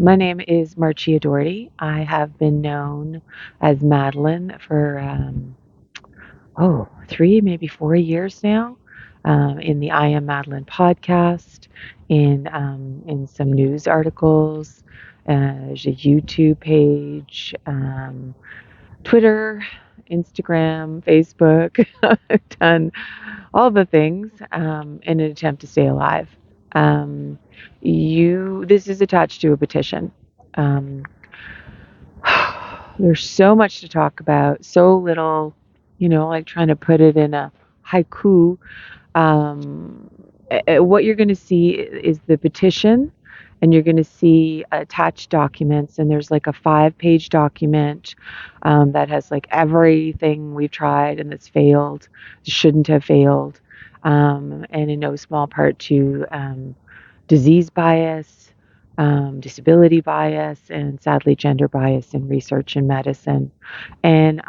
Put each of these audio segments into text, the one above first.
My name is Marcia Doherty. I have been known as Madeline for 3, maybe 4 years now. In the I Am Madeline podcast, in some news articles, there's a YouTube page, Twitter, Instagram, Facebook. I've done all the things in an attempt to stay alive. Um, this is attached to a petition. Um, there's so much to talk about, so little, like trying to put it in a haiku. Um, what you're going to see is the petition, and you're going to see attached documents. And there's like a 5-page document that has like everything we've tried and that's failed, shouldn't have failed, and in no small part to disease bias, disability bias, and sadly, gender bias in research and medicine. And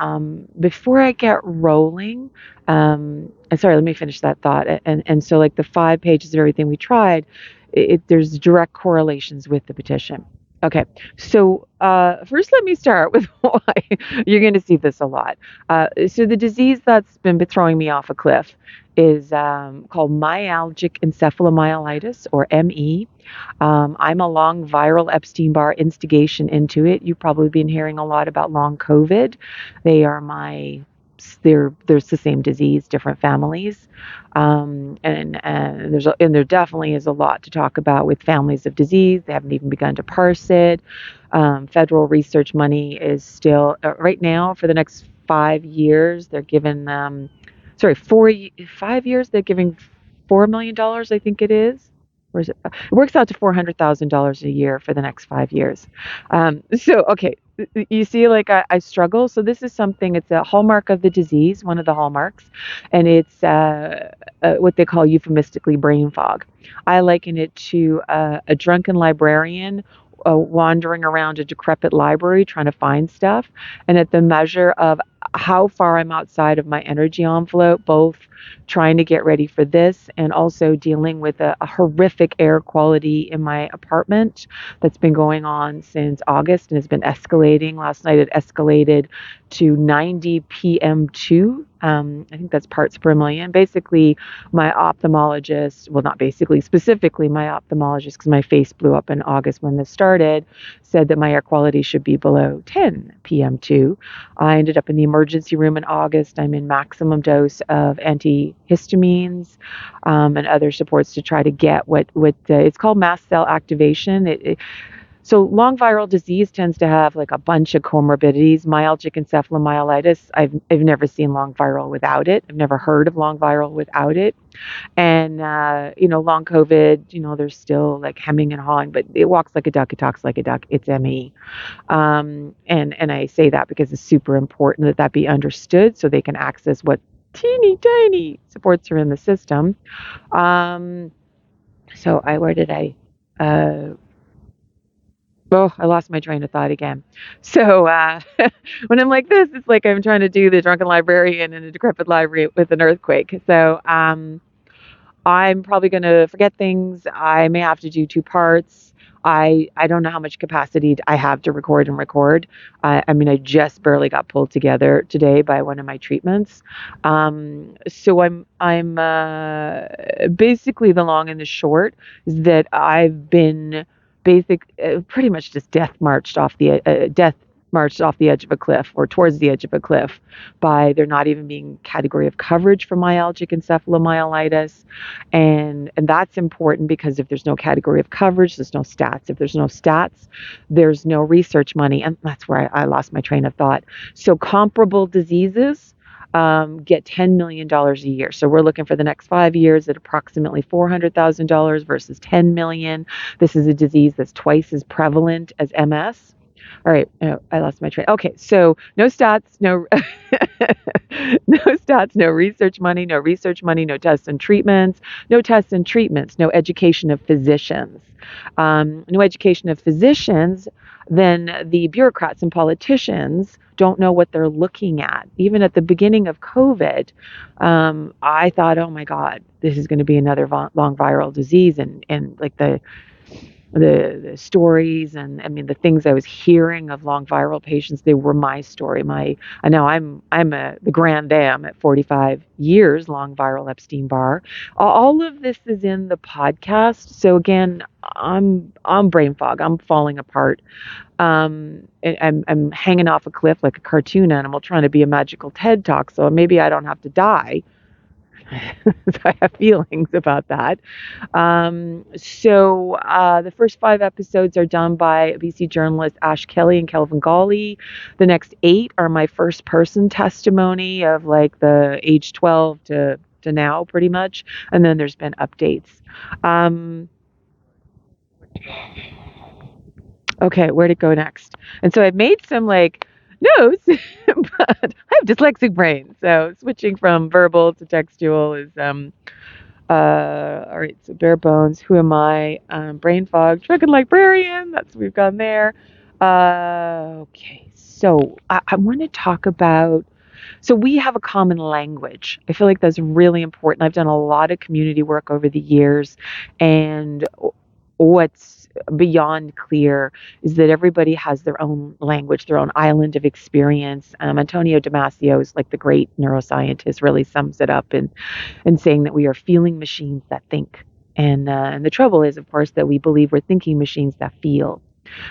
before I get rolling, sorry, let me finish that thought. And so, like the 5 pages of everything we tried, there's direct correlations with the petition. Okay, so first let me start with why you're going to see this a lot. So the disease that's been throwing me off a cliff is called myalgic encephalomyelitis, or ME. I'm a long viral Epstein-Barr instigation into it. You've probably been hearing a lot about long COVID. They are there's the same disease, different families, and there definitely is a lot to talk about with families of disease. They haven't even begun to parse it. Federal research money is still right now for the next 5 years. They're given 5 years. They're giving $4 million, I think it is. Or is it? It works out to $400,000 a year for the next 5 years. Okay, you see, like I struggle. So this is something. It's a hallmark of the disease, one of the hallmarks, and it's what they call euphemistically brain fog. I liken it to a drunken librarian wandering around a decrepit library trying to find stuff, and at the measure of how far I'm outside of my energy envelope, both trying to get ready for this and also dealing with a horrific air quality in my apartment that's been going on since August and has been escalating. Last night it escalated to 90 PM2. I think that's parts per million. Basically, my ophthalmologist, well, not basically, specifically my ophthalmologist, because my face blew up in August when this started, said that my air quality should be below 10 PM2. I ended up in the emergency room in August. I'm in maximum dose of antihistamines and other supports to try to get what it's called mast cell activation. So long viral disease tends to have like a bunch of comorbidities. Myalgic encephalomyelitis, I've never seen long viral without it. I've never heard of long viral without it. And long COVID, there's still like hemming and hawing, but it walks like a duck, it talks like a duck. It's ME. And I say that because it's super important that be understood so they can access what teeny tiny supports are in the system. Where did I? I lost my train of thought again. So when I'm like this, it's like I'm trying to do the drunken librarian in a decrepit library with an earthquake. So I'm probably going to forget things. I may have to do 2 parts. I don't know how much capacity I have to record. I just barely got pulled together today by one of my treatments. So I'm basically the long and the short is that I've been pretty much just death marched off the edge of a cliff, or towards the edge of a cliff, by there not even being category of coverage for myalgic encephalomyelitis. And that's important because if there's no category of coverage, there's no stats. If there's no stats, there's no research money. And that's where I lost my train of thought. So comparable diseases get $10 million a year. So we're looking for the next 5 years at approximately $400,000 versus $10 million. This is a disease that's twice as prevalent as MS. All right, I lost my train. Okay, so no stats, no no stats, no research money, no tests and treatments, no education of physicians. No education of physicians, then the bureaucrats and politicians don't know what they're looking at. Even at the beginning of COVID, I thought, oh my God, this is going to be another long viral disease, and like the stories, and I mean the things I was hearing of long viral patients, they were my story. I know the grand dam at 45 years long viral Epstein-Barr. All of this is in the podcast. So again, I'm brain fog. I'm falling apart. I'm hanging off a cliff like a cartoon animal trying to be a magical TED talk. So maybe I don't have to die. I have feelings about that. The first 5 episodes are done by BC journalists Ash Kelly and Kelvin Gawley. The next 8 are my first person testimony of like the age 12 to now, pretty much. And then there's been updates. Okay, where to go next? And so I've made some like notes, but I have dyslexic brain. So switching from verbal to textual is all right, so bare bones. Who am I? Brain fog, drunken librarian. That's we've gone there. Okay, so I want to talk about. So we have a common language. I feel like that's really important. I've done a lot of community work over the years, and what's beyond clear is that everybody has their own language, their own island of experience. Antonio Damasio is like the great neuroscientist, really sums it up in saying that we are feeling machines that think. And the trouble is, of course, that we believe we're thinking machines that feel.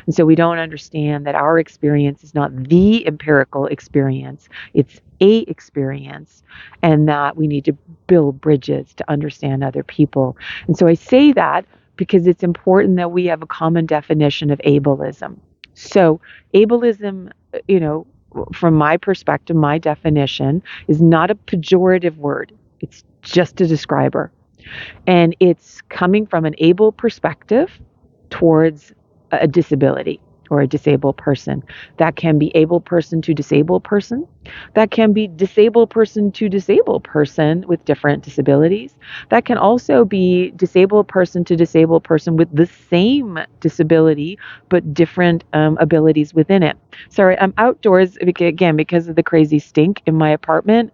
And so we don't understand that our experience is not the empirical experience, it's a experience, and that we need to build bridges to understand other people. And so I say that because it's important that we have a common definition of ableism. So ableism, from my perspective, my definition is not a pejorative word. It's just a describer. And it's coming from an able perspective towards a disability or a disabled person. That can be able person to disabled person. That can be disabled person to disabled person with different disabilities. That can also be disabled person to disabled person with the same disability, but different abilities within it. Sorry, I'm outdoors again because of the crazy stink in my apartment.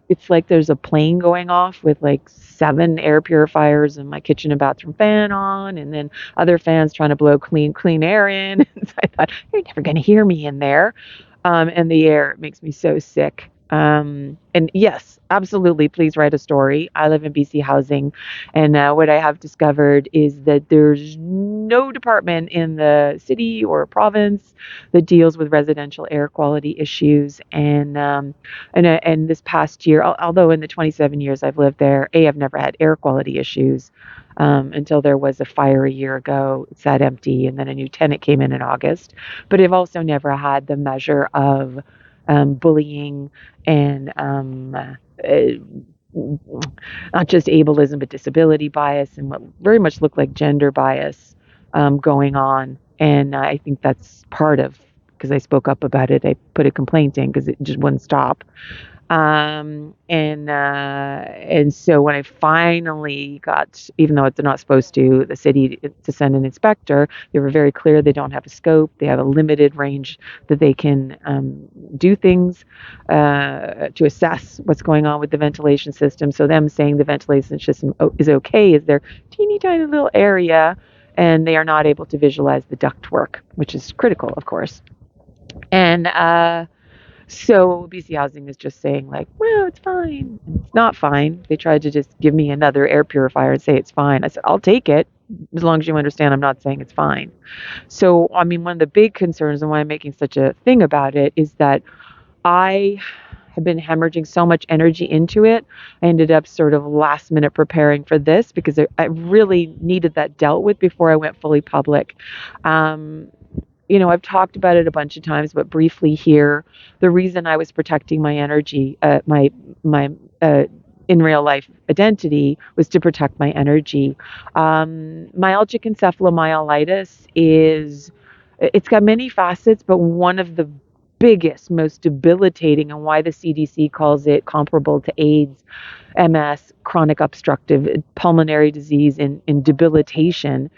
It's like there's a plane going off with like 7 air purifiers and my kitchen and bathroom fan on, and then other fans trying to blow clean air in. So I thought, you're never going to hear me in there. And the air makes me so sick. And yes, absolutely, please write a story. I live in BC housing, and what I have discovered is that there's no department in the city or province that deals with residential air quality issues. And this past year, although in the 27 years I've lived there, I've never had air quality issues. Until there was a fire a year ago. It sat empty, and then a new tenant came in August. But I've also never had the measure of bullying and not just ableism, but disability bias and what very much looked like gender bias going on. And I think that's part of, because I spoke up about it, I put a complaint in because it just wouldn't stop. And so when I finally got, even though they're not supposed to, the city to send an inspector, they were very clear they don't have a scope. They have a limited range that they can do things to assess what's going on with the ventilation system. So them saying the ventilation system is okay is their teeny tiny little area, and they are not able to visualize the ductwork, which is critical, of course. And so BC Housing is just saying like, well, it's fine. And it's not fine. They tried to just give me another air purifier and say it's fine. I said, I'll take it as long as you understand I'm not saying it's fine. So, I mean, one of the big concerns and why I'm making such a thing about it is that I have been hemorrhaging so much energy into it. I ended up sort of last minute preparing for this because I really needed that dealt with before I went fully public. I've talked about it a bunch of times, but briefly here, the reason I was protecting my energy, my in real life identity was to protect my energy. Myalgic encephalomyelitis it's got many facets, but one of the biggest, most debilitating, and why the CDC calls it comparable to AIDS, MS, chronic obstructive pulmonary disease, and debilitation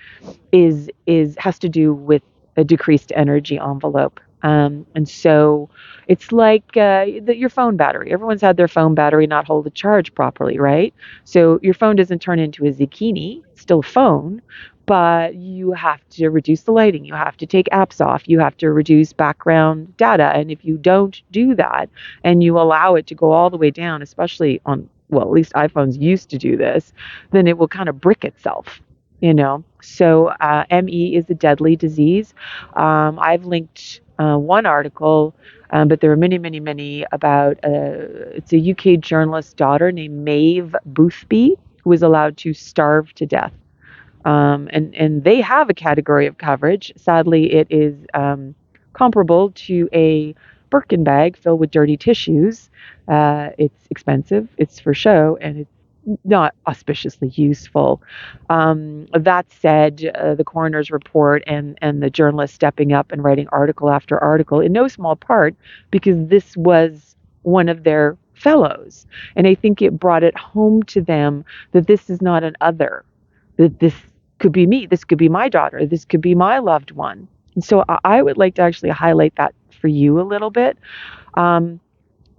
has to do with a decreased energy envelope. And so it's like your phone battery. Everyone's had their phone battery not hold a charge properly, right? So your phone doesn't turn into a zucchini, it's still a phone, but you have to reduce the lighting, you have to take apps off, you have to reduce background data. And if you don't do that and you allow it to go all the way down, especially on, well, at least iPhones used to do this, then it will kind of brick itself, you know. So ME is a deadly disease. I've linked one article, but there are many, many, many about it's a UK journalist's daughter named Maeve Boothby, who was allowed to starve to death. And they have a category of coverage. Sadly, it is comparable to a Birkin bag filled with dirty tissues. It's expensive, it's for show, and it's not auspiciously useful. That said, the coroner's report and the journalist stepping up and writing article after article, in no small part because this was one of their fellows. And I think it brought it home to them that this is not an other, that this could be me, this could be my daughter, this could be my loved one. And so I would like to actually highlight that for you a little bit. Um,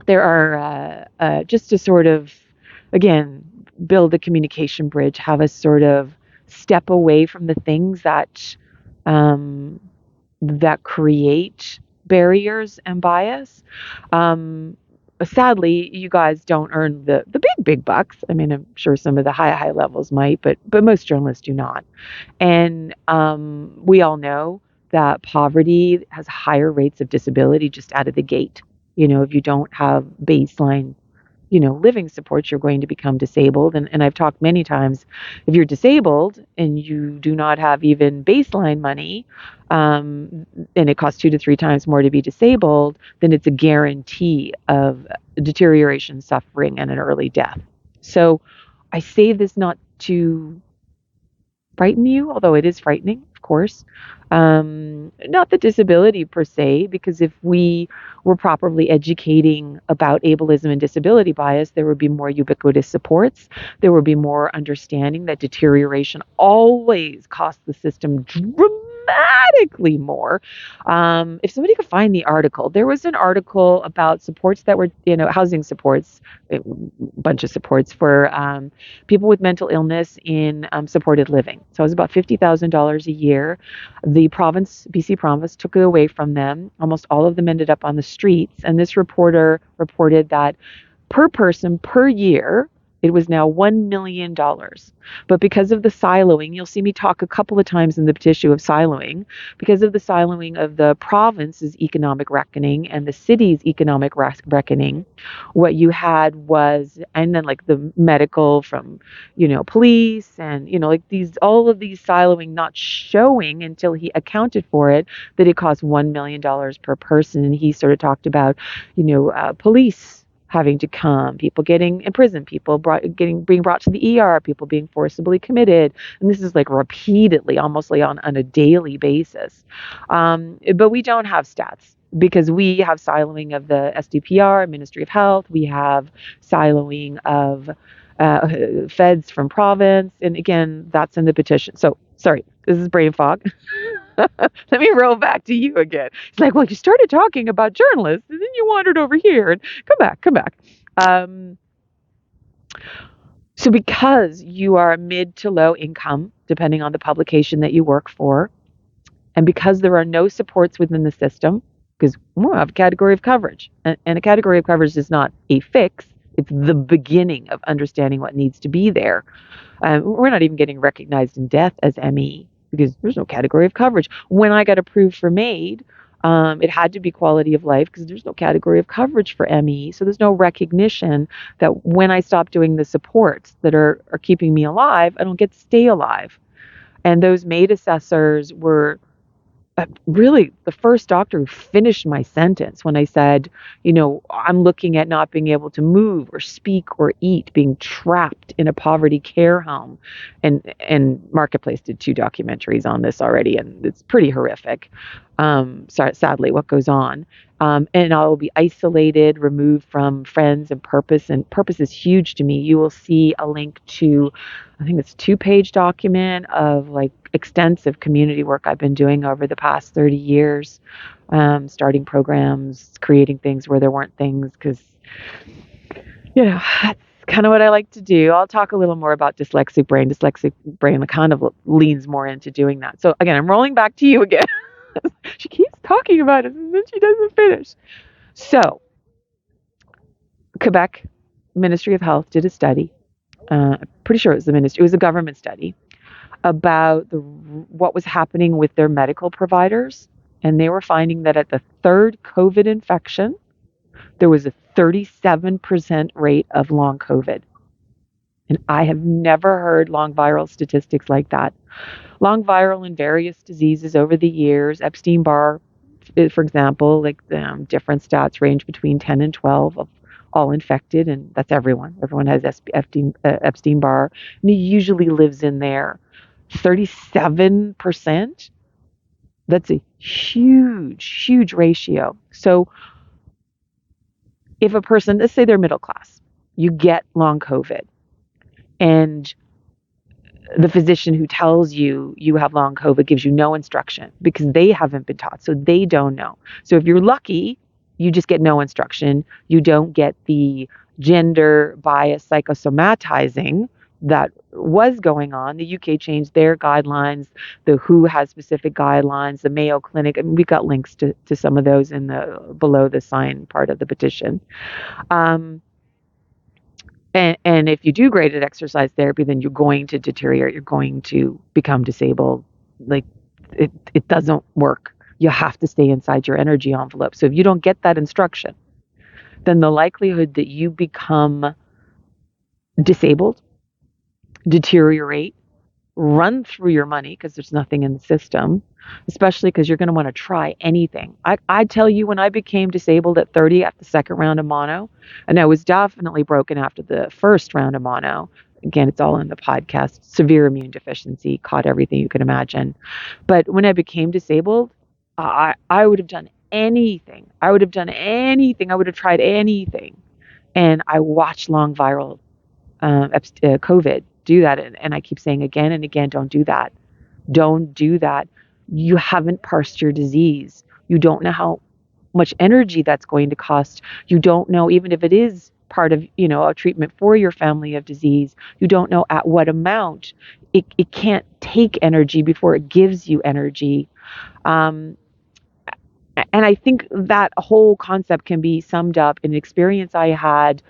there are, just to sort of, again, build a communication bridge, have us sort of step away from the things um, that create barriers and bias. Sadly, you guys don't earn the big bucks. I mean, I'm sure some of the high levels might, but most journalists do not. And we all know that poverty has higher rates of disability just out of the gate. You know, if you don't have baseline, you know, living supports, you're going to become disabled. And I've talked many times, if you're disabled and you do not have even baseline money, and it costs 2 to 3 times more to be disabled, then it's a guarantee of deterioration, suffering, and an early death. So I say this not to frighten you, although it is frightening, of course. Not the disability per se, because if we were properly educating about ableism and disability bias, there would be more ubiquitous supports. There would be more understanding that deterioration always costs the system dramatically more. If somebody could find the article, there was an article about supports that were, you know, housing supports, a bunch of supports for people with mental illness in supported living. So it was about $50,000 a year. The province, BC province, took it away from them. Almost all of them ended up on the streets. And this reporter reported that per person per year, it was now $1 million. But because of the siloing, you'll see me talk a couple of times in the petition of siloing, because of the siloing of the province's economic reckoning and the city's economic reckoning, what you had was, and then like the medical from, you know, police and, you know, like these, all of these siloing not showing until he accounted for it, that it cost $1 million per person. And he sort of talked about, you know, police having to come, people getting imprisoned, people being brought to the ER, people being forcibly committed. And this is like repeatedly, almost like on a daily basis. But we don't have stats because we have siloing of the SDPR, Ministry of Health. We have siloing of feds from province. And again, that's in the petition. So sorry, this is brain fog. Let me roll back to you again. It's like, well, you started talking about journalists and then you wandered over here and come back. So because you are mid to low income, depending on the publication that you work for, and because there are no supports within the system, because we have a category of coverage, and a category of coverage is not a fix, it's the beginning of understanding what needs to be there. We're not even getting recognized in death as ME because there's no category of coverage. When I got approved for MAID, it had to be quality of life because there's no category of coverage for ME. So there's no recognition that when I stop doing the supports that are keeping me alive, I don't get to stay alive. And those MAID assessors were really the first doctor who finished my sentence when I said, you know, I'm looking at not being able to move or speak or eat, being trapped in a poverty care home. And Marketplace did 2 documentaries on this already, and it's pretty horrific. Sadly, what goes on. And I will be isolated, removed from friends and purpose. And purpose is huge to me. You will see a link to, I think it's a 2-page document of like extensive community work I've been doing over the past 30 years, starting programs, creating things where there weren't things, because, you know, that's kind of what I like to do. I'll talk a little more about dyslexic brain. Dyslexic brain kind of leans more into doing that. So again, I'm rolling back to you again. She keeps talking about it and then she doesn't finish. So Quebec Ministry of Health did a study. Pretty sure it was the ministry. It was a government study about what was happening with their medical providers, and they were finding that at the third COVID infection, there was a 37% rate of long COVID. And I have never heard long viral statistics like that. Long viral in various diseases over the years, Epstein-Barr, for example, like different stats range between 10 and 12 of all infected, and that's everyone. Everyone has Epstein-Barr, and he usually lives in there. 37%, that's a huge ratio. So if a person, let's say they're middle class, you get long COVID, and the physician who tells you you have long COVID gives you no instruction because they haven't been taught, so they don't know. So if you're lucky, you just get no instruction. You don't get the gender bias psychosomatizing that was going on. The UK changed their guidelines. The WHO has specific guidelines. The Mayo Clinic, and we've got links to some of those in the below the sign part of the petition. And if you do graded exercise therapy, then you're going to deteriorate. You're going to become disabled. Like it doesn't work. You have to stay inside your energy envelope. So if you don't get that instruction, then the likelihood that you become disabled, deteriorate, run through your money because there's nothing in the system, especially because you're going to want to try anything. I tell you, when I became disabled at 30 after the second round of mono, and I was definitely broken after the first round of mono. Again, it's all in the podcast. Severe immune deficiency, caught everything you can imagine. But when I became disabled, I would have done anything. I would have tried anything. And I watched long viral COVID do that. And I keep saying again and again, don't do that. Don't do that. You haven't parsed your disease. You don't know how much energy that's going to cost. You don't know, even if it is part of, a treatment for your family of disease, you don't know at what amount. It can't take energy before it gives you energy. And I think that whole concept can be summed up in an experience I had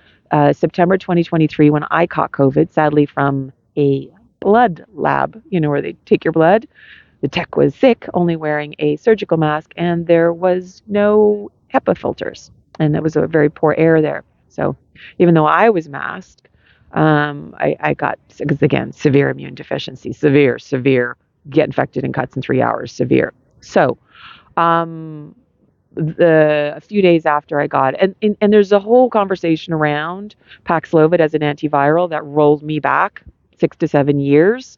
September 2023 when I caught COVID, sadly from a blood lab, where they take your blood. The tech was sick, only wearing a surgical mask, and there was no HEPA filters, and it was a very poor air there. So even though I was masked, I got, because again, severe immune deficiency, severe, get infected in cuts in 3 hours, severe. So a few days after I got it, and there's a whole conversation around Paxlovid as an antiviral that rolled me back 6 to 7 years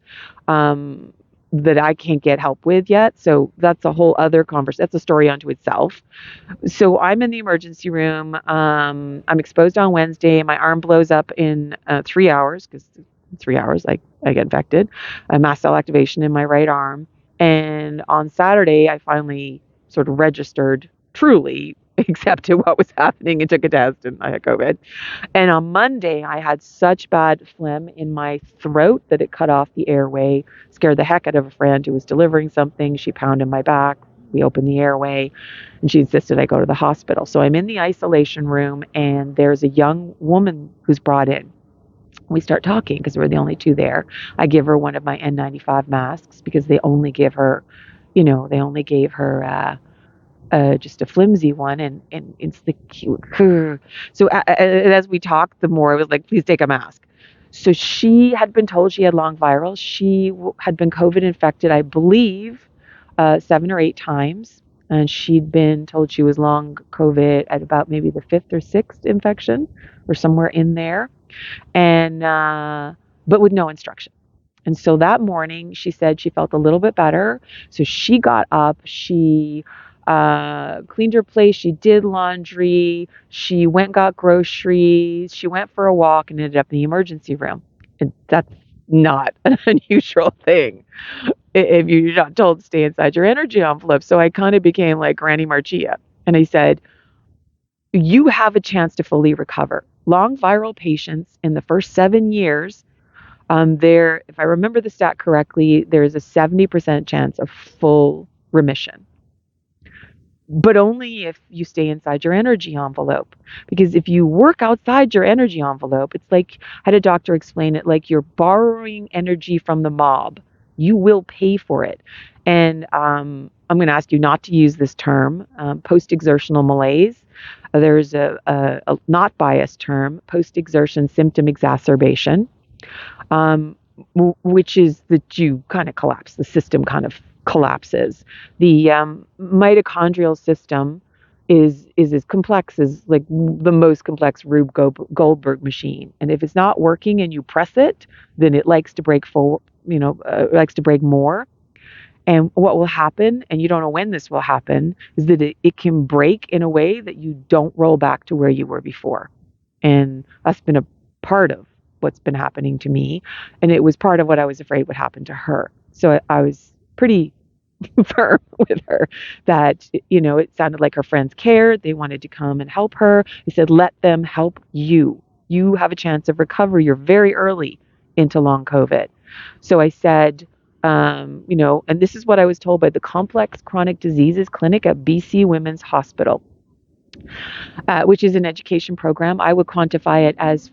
that I can't get help with yet. So that's a whole other conversation. That's a story unto itself. So I'm in the emergency room. I'm exposed on Wednesday. My arm blows up in 3 hours because 3 hours I get infected. A mast cell activation in my right arm. And on Saturday, I finally sort of registered, truly accepted what was happening and took a test, and I had COVID. And on Monday, I had such bad phlegm in my throat that it cut off the airway, scared the heck out of a friend who was delivering something. She pounded my back. We opened the airway, and she insisted I go to the hospital. So I'm in the isolation room, and there's a young woman who's brought in. We start talking because we're the only two there. I give her one of my N95 masks because they only gave her, just a flimsy one, and it's the cute. So as we talked, the more I was like, please take a mask. So she had been told she had long viral. She had been COVID infected, I believe, 7 or 8 times. And she'd been told she was long COVID at about maybe the 5th or 6th infection or somewhere in there. And, but with no instruction. And so that morning she said she felt a little bit better. So she got up, she cleaned her place, she did laundry, she went, got groceries, she went for a walk and ended up in the emergency room. And that's not an unusual thing if you're not told to stay inside your energy envelope. So I kind of became like Granny MARCIA. And I said, you have a chance to fully recover. long viral patients in the first 7 years, if I remember the stat correctly, there's a 70% chance of full remission, but only if you stay inside your energy envelope. Because if you work outside your energy envelope, it's like, I had a doctor explain it, like you're borrowing energy from the mob. You will pay for it. And I'm going to ask you not to use this term, post-exertional malaise. There's a not biased term, post-exertion symptom exacerbation, um, which is that you kind of collapse. The system kind of collapses. The mitochondrial system is as complex as like the most complex Rube Goldberg machine. And if it's not working and you press it, then it likes to break likes to break more. And what will happen, and you don't know when this will happen, is that it can break in a way that you don't roll back to where you were before. And that's been a part of what's been happening to me. And it was part of what I was afraid would happen to her. So I was pretty firm with her that, it sounded like her friends cared. They wanted to come and help her. I said, let them help you. You have a chance of recovery. You're very early into long COVID. So I said, and this is what I was told by the Complex Chronic Diseases Clinic at BC Women's Hospital, which is an education program. I would quantify it as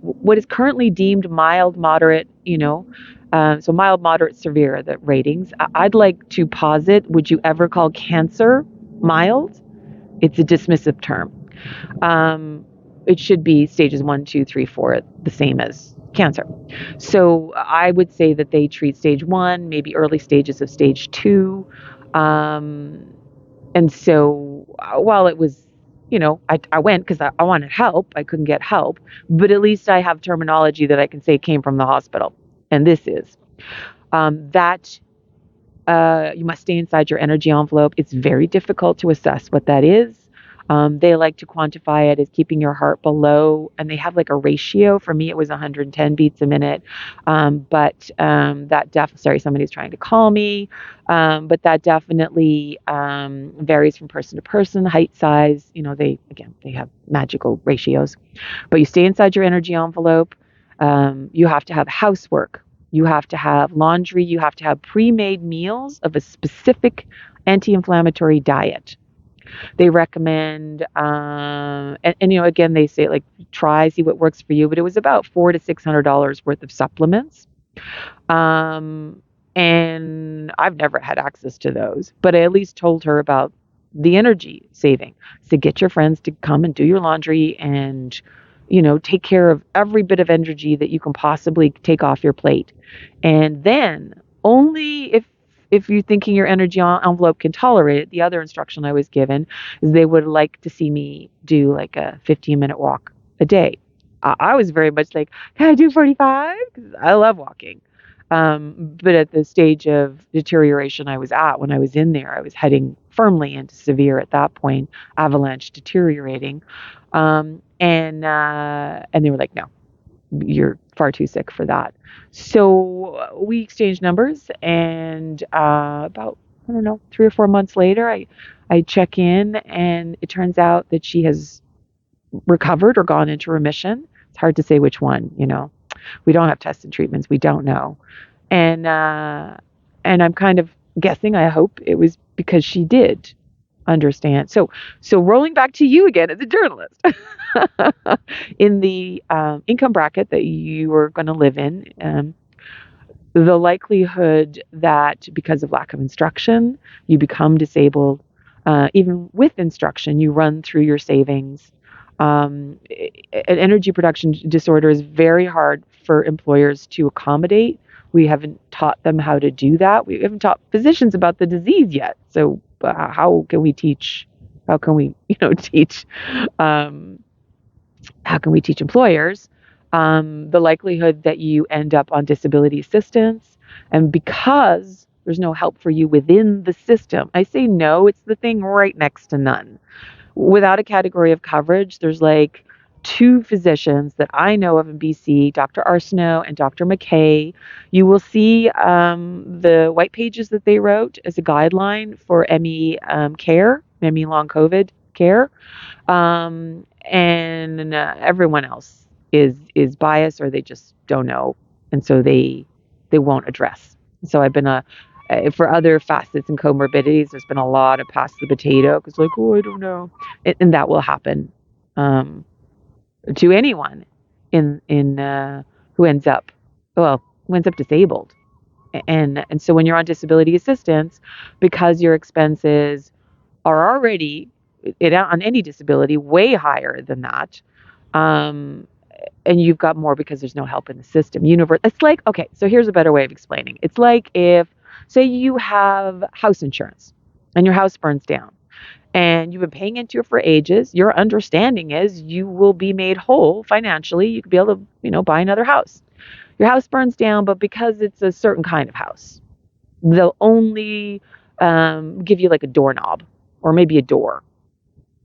what is currently deemed mild, moderate, so mild, moderate, severe, the ratings. I'd like to posit, would you ever call cancer mild? It's a dismissive term. It should be stages 1, 2, 3, 4, the same as cancer. So I would say that they treat stage 1, maybe early stages of stage 2. And so while it was, I went because I wanted help. I couldn't get help, but at least I have terminology that I can say came from the hospital. And this is that you must stay inside your energy envelope. It's very difficult to assess what that is. They like to quantify it as keeping your heart below, and they have like a ratio. For me, it was 110 beats a minute. Sorry, somebody's trying to call me. But that definitely varies from person to person, height, size. They have magical ratios. But you stay inside your energy envelope. You have to have housework. You have to have laundry. You have to have pre-made meals of a specific anti-inflammatory diet. They recommend, again, they say like try, see what works for you. But it was about $400 to $600 worth of supplements, and I've never had access to those. But I at least told her about the energy saving. So get your friends to come and do your laundry and take care of every bit of energy that you can possibly take off your plate. And then only if you're thinking your energy envelope can tolerate it, the other instruction I was given is they would like to see me do like a 15-minute walk a day. I was very much like, can I do 45? Because I love walking. But at the stage of deterioration I was at when I was in there, I was heading firmly into severe at that point, avalanche deteriorating. And they were like, no, you're far too sick for that. So we exchanged numbers, and about, I don't know, 3 or 4 months later, I check in, and it turns out that she has recovered or gone into remission. It's hard to say which one, We don't have tests and treatments. We don't know. And I'm kind of guessing, I hope it was because she did understand. So rolling back to you again as a journalist, in the income bracket that you are going to live in, the likelihood that because of lack of instruction, you become disabled, even with instruction, you run through your savings. An energy production disorder is very hard for employers to accommodate. We haven't taught them how to do that. We haven't taught physicians about the disease yet. So how can we teach? How can we, teach? How can we teach employers the likelihood that you end up on disability assistance? And because there's no help for you within the system, I say no, it's the thing right next to none. Without a category of coverage, there's like 2 physicians that I know of in BC, Dr. Arsenault and Dr. McKay. You will see the white pages that they wrote as a guideline for ME care, ME long COVID care. and everyone else is biased, or they just don't know, and so they won't address. So I've been for other facets and comorbidities, there's been a lot of pass the potato because like, oh, I don't know, and that will happen um, to anyone in who ends up who ends up disabled. And so when you're on disability assistance, because your expenses are already on any disability way higher than that, um, and you've got more because there's no help in the system. It's like, okay, so here's a better way of explaining. It's like if, say, you have house insurance and your house burns down and you've been paying into it for ages. Your understanding is you will be made whole financially. You could be able to, buy another house. Your house burns down, but because it's a certain kind of house, they'll only give you like a doorknob or maybe a door.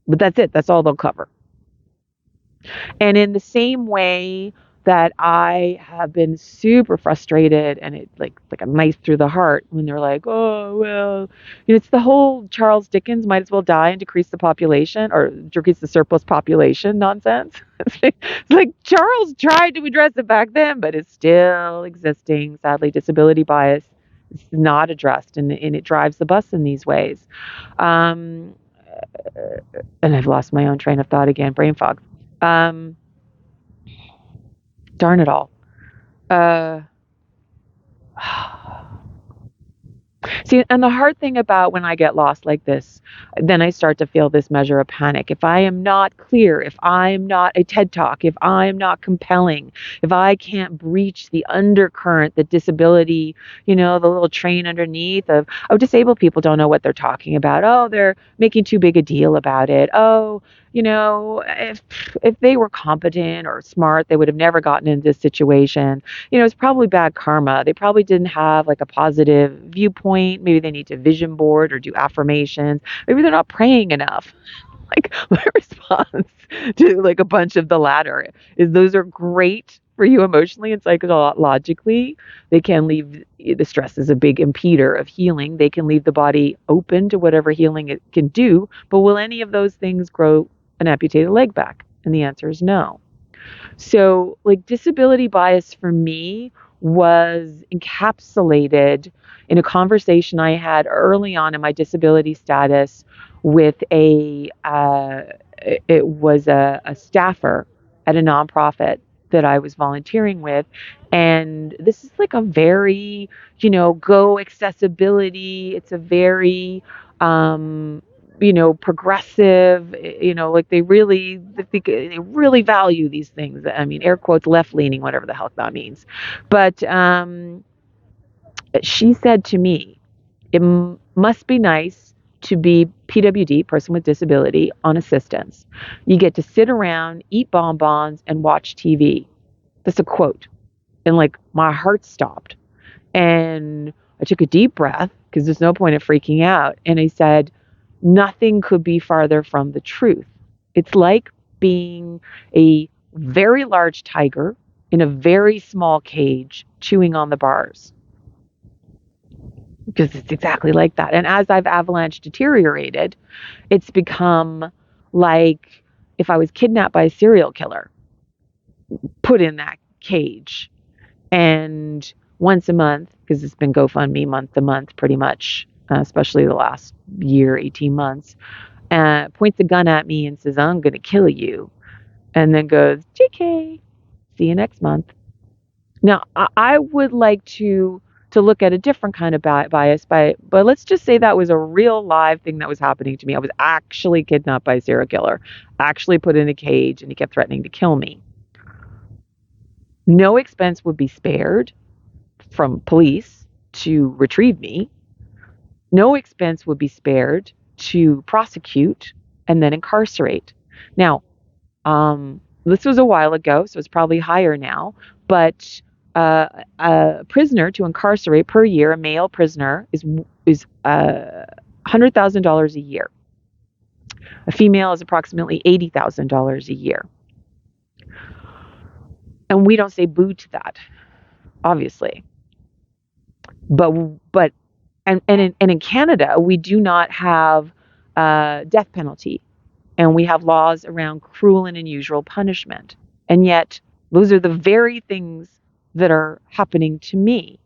But that's it. That's all they'll cover. And in the same way that I have been super frustrated and it like a knife through the heart when they're like, oh, well, it's the whole Charles Dickens might as well die and decrease the population or decrease the surplus population nonsense. It's like Charles tried to address it back then, but it's still existing. Sadly, disability bias is not addressed and it drives the bus in these ways. Um, and I've lost my own train of thought again, brain fog. Um, Darn it all. Uh, See, and the hard thing about when I get lost like this, then I start to feel this measure of panic. If I am not clear, if I'm not a TED Talk, if I'm not compelling, if I can't breach the undercurrent, the disability, the little train underneath of, oh, disabled people don't know what they're talking about. Oh, they're making too big a deal about it. Oh, if they were competent or smart, they would have never gotten into this situation. It's probably bad karma. They probably didn't have like a positive viewpoint. Maybe they need to vision board or do affirmations. Maybe they're not praying enough. Like my response to like a bunch of the latter is those are great for you emotionally and psychologically. They can leave the stress is a big impeder of healing. They can leave the body open to whatever healing it can do. But will any of those things grow an amputated leg back? And the answer is no. So, like, disability bias for me was encapsulated in a conversation I had early on in my disability status with it was a staffer at a nonprofit that I was volunteering with. And this is like a very, go accessibility. It's a very, progressive, like they really value these things. I mean, air quotes, left leaning, whatever the hell that means. But she said to me, must be nice to be PWD, person with disability, on assistance. You get to sit around, eat bonbons, and watch TV. That's a quote. And like my heart stopped. And I took a deep breath because there's no point of freaking out. And I said, nothing could be farther from the truth. It's like being a very large tiger in a very small cage chewing on the bars. Because it's exactly like that. And as I've avalanche deteriorated, it's become like if I was kidnapped by a serial killer, put in that cage. And once a month, because it's been GoFundMe month to month pretty much, especially the last year, 18 months, points a gun at me and says, I'm going to kill you. And then goes, JK, see you next month. Now, I would like to look at a different kind of bias, but let's just say that was a real live thing that was happening to me. I was actually kidnapped by a serial killer, actually put in a cage, and he kept threatening to kill me. No expense would be spared from police to retrieve me. No expense would be spared to prosecute and then incarcerate. Now, this was a while ago, so it's probably higher now, but a prisoner to incarcerate per year, a male prisoner, is $100,000 a year. A female is approximately $80,000 a year. And we don't say boo to that, obviously. But in Canada, we do not have death penalty and we have laws around cruel and unusual punishment. And yet, those are the very things that are happening to me.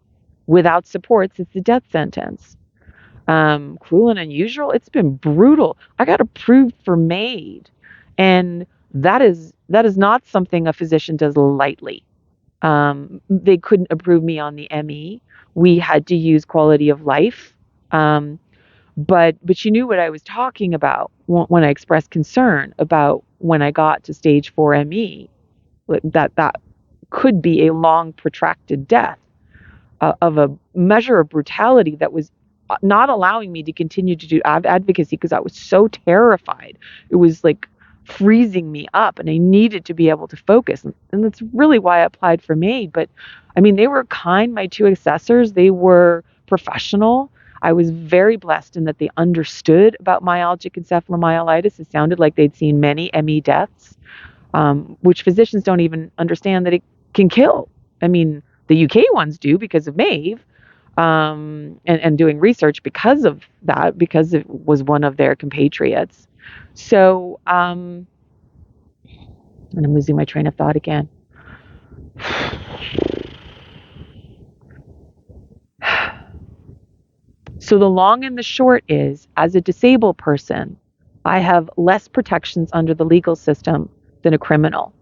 Without supports, it's a death sentence. Cruel and unusual, it's been brutal. I got approved for MAID, and that is not something a physician does lightly. They couldn't approve me on the ME. We had to use quality of life. But she knew what I was talking about when I expressed concern about when I got to stage 4 ME, that could be a long protracted death, of a measure of brutality that was not allowing me to continue to do advocacy because I was so terrified. It was like freezing me up, and I needed to be able to focus. And that's really why I applied for MAID. But I mean, they were kind, my two assessors, they were professional. I was very blessed in that they understood about myalgic encephalomyelitis. It sounded like they'd seen many ME deaths, which physicians don't even understand that it can kill. I mean, the UK ones do because of MAVE, and doing research because of that, because it was one of their compatriots. So, and I'm losing my train of thought again. So the long and the short is, as a disabled person, I have less protections under the legal system than a criminal.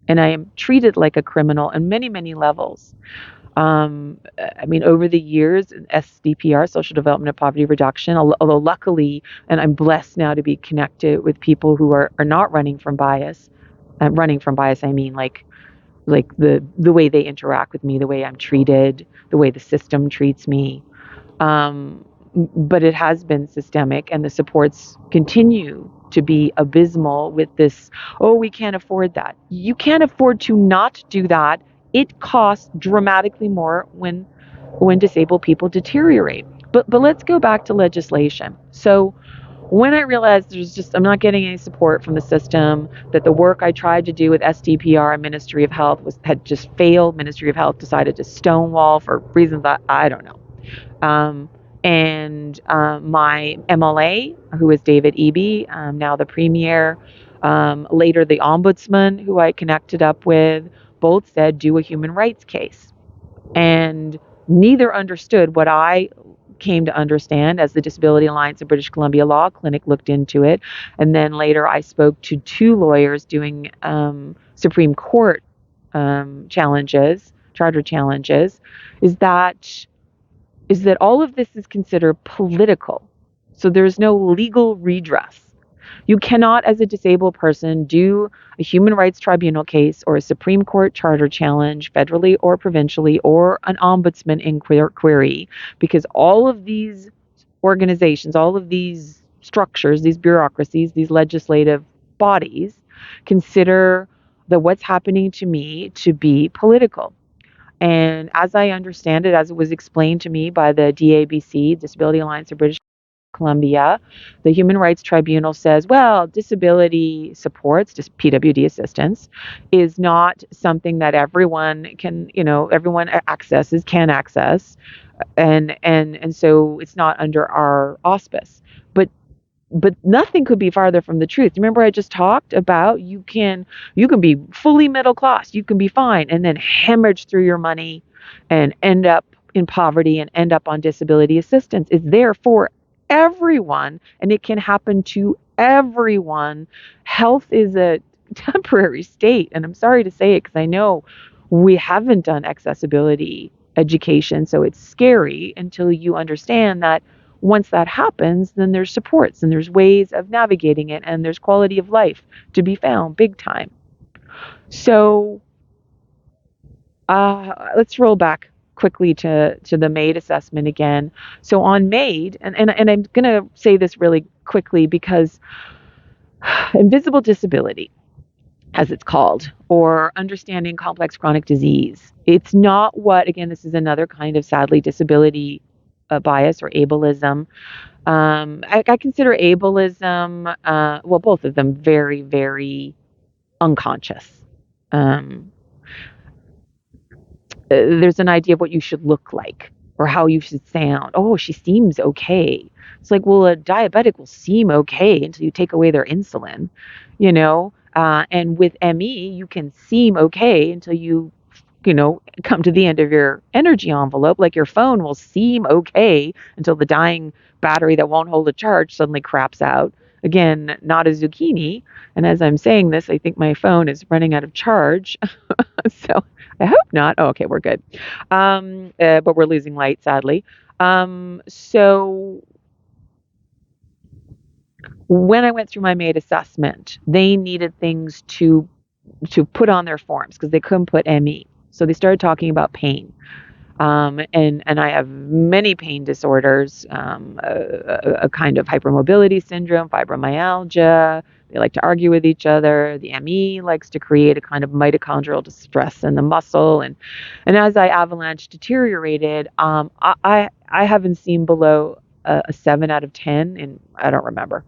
And I am treated like a criminal on many, many levels. I mean, over the years, SDPR, Social Development and Poverty Reduction, although luckily, and I'm blessed now to be connected with people who are not running from bias. Running from bias, I mean like the way they interact with me, the way I'm treated, the way the system treats me. But it has been systemic, and the supports continue to be abysmal with this, oh, we can't afford that. You can't afford to not do that. It costs dramatically more when disabled people deteriorate. But let's go back to legislation. So when I realized I'm not getting any support from the system, that the work I tried to do with SDPR and Ministry of Health had just failed. Ministry of Health decided to stonewall for reasons that I don't know. And my MLA, who is David Eby, now the Premier, later the Ombudsman, who I connected up with, both said, do a human rights case. And neither understood what I came to understand as the Disability Alliance of British Columbia Law Clinic looked into it. And then later I spoke to two lawyers doing Supreme Court charter challenges, is that all of this is considered political. So there's no legal redress. You cannot, as a disabled person, do a human rights tribunal case or a Supreme Court charter challenge, federally or provincially, or an ombudsman inquiry, because all of these organizations, all of these structures, these bureaucracies, these legislative bodies consider that what's happening to me to be political. And as I understand it, as it was explained to me by the DABC, Disability Alliance of British Columbia, the Human Rights Tribunal says, well, disability supports, just PWD assistance, is not something that everyone can, everyone can access. And so it's not under our auspice. But nothing could be farther from the truth. Remember, I just talked about you can be fully middle class, you can be fine, and then hemorrhage through your money and end up in poverty and end up on disability assistance. It's there for everyone, and it can happen to everyone. Health is a temporary state, and I'm sorry to say it because I know we haven't done accessibility education, so it's scary until you understand that once that happens, then there's supports and there's ways of navigating it, and there's quality of life to be found big time. So let's roll back quickly to the MAID assessment again. So on MAID, and I'm going to say this really quickly because invisible disability, as it's called, or understanding complex chronic disease, it's not what, again, this is another kind of sadly disability bias or ableism. I consider ableism, well, both of them very, very unconscious. There's an idea of what you should look like. or how you should sound. Oh, she seems okay. It's like, well, a diabetic will seem okay until you take away their insulin, you know? And with ME, you can seem okay until come to the end of your energy envelope. Like your phone will seem okay until the dying battery that won't hold a charge suddenly craps out. Again, not a zucchini. And as I'm saying this, I think my phone is running out of charge. So I hope not. Oh, okay, we're good. But we're losing light, sadly. So when I went through my MAID assessment, they needed things to put on their forms because they couldn't put ME. So they started talking about pain. And I have many pain disorders, a kind of hypermobility syndrome, fibromyalgia. They like to argue with each other. The ME likes to create a kind of mitochondrial distress in the muscle. And as I avalanche deteriorated, I haven't seen below a 7 out of 10, and I don't remember.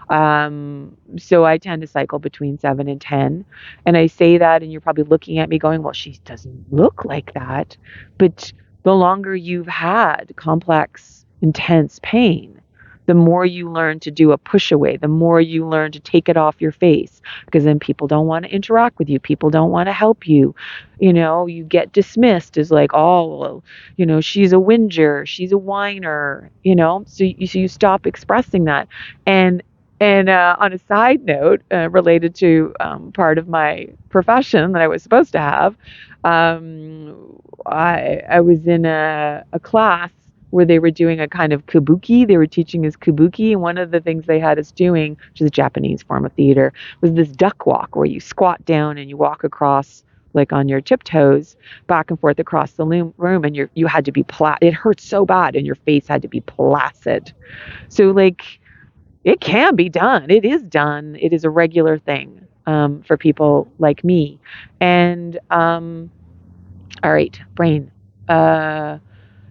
So I tend to cycle between 7 and 10. And I say that, and you're probably looking at me going, well, she doesn't look like that. But the longer you've had complex, intense pain, the more you learn to do a push away, the more you learn to take it off your face, because then people don't want to interact with you. People don't want to help you. You get dismissed as like, oh, well, she's a whinger, she's a whiner, so you stop expressing that. And on a side note, related to part of my profession that I was supposed to have, I was in a class where they were doing a kind of kabuki. They were teaching us kabuki, and one of the things they had us doing, which is a Japanese form of theater, was this duck walk where you squat down and you walk across, like on your tiptoes, back and forth across the room, and you had to be it hurt so bad, and your face had to be placid. So like, it can be done. It is done. It is a regular thing for people like me. And all right, brain.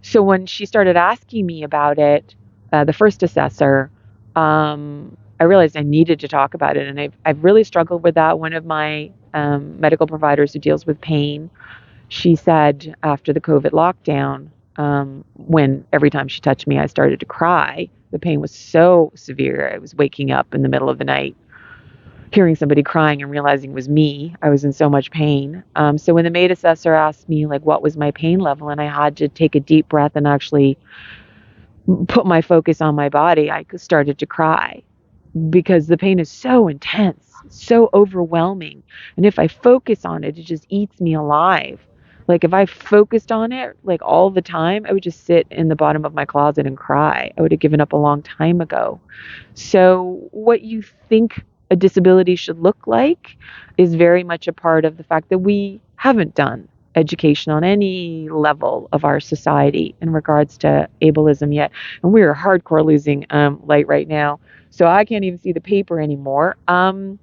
So when she started asking me about it, the first assessor, I realized I needed to talk about it, and I've really struggled with that. One of my medical providers who deals with pain, she said after the COVID lockdown, when every time she touched me, I started to cry. The pain was so severe. I was waking up in the middle of the night, hearing somebody crying and realizing it was me. I was in so much pain. So when the MAID assessor asked me like what was my pain level, and I had to take a deep breath and actually put my focus on my body, I started to cry because the pain is so intense, so overwhelming. And if I focus on it, it just eats me alive. Like if I focused on it like all the time, I would just sit in the bottom of my closet and cry. I would have given up a long time ago. So what you think a disability should look like is very much a part of the fact that we haven't done education on any level of our society in regards to ableism yet. And we are hardcore losing light right now. So I can't even see the paper anymore. I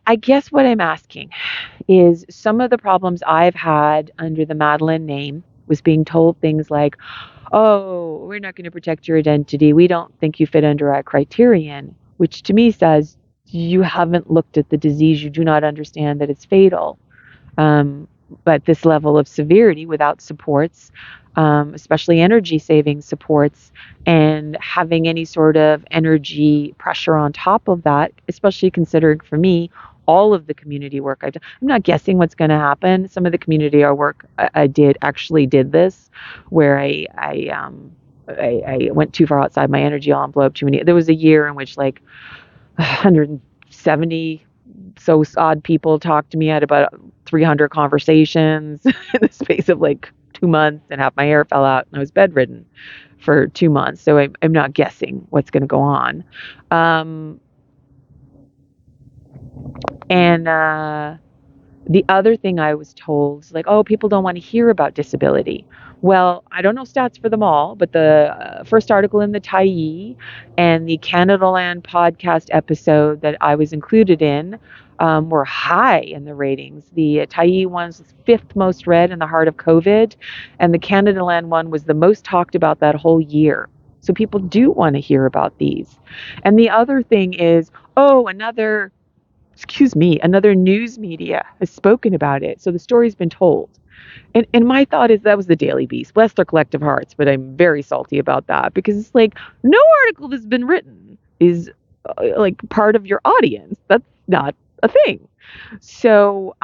I guess what I'm asking is some of the problems I've had under the Madeline name was being told things like, oh, we're not going to protect your identity. We don't think you fit under our criterion, which to me says you haven't looked at the disease. You do not understand that it's fatal. But this level of severity without supports, especially energy saving supports, and having any sort of energy pressure on top of that, especially considering for me, all of the community work I've done. I'm not guessing what's going to happen. Some of the community work I did this, where I went too far outside my energy envelope. Too many. There was a year in which like 170 so odd people talked to me. I had about 300 conversations in the space of like 2 months, and half my hair fell out, and I was bedridden for 2 months. So I'm not guessing what's going to go on. And the other thing I was told is like, oh, people don't want to hear about disability. Well, I don't know stats for them all, but the first article in the Tyee and the Canada Land podcast episode that I was included in were high in the ratings. The Tyee one was fifth most read in the heart of COVID, and the Canada Land one was the most talked about that whole year. So people do want to hear about these. And the other thing is, oh, another news media has spoken about it. So the story's been told. And my thought is that was the Daily Beast. Bless their collective hearts, but I'm very salty about that because it's like no article that's been written is like part of your audience. That's not a thing. So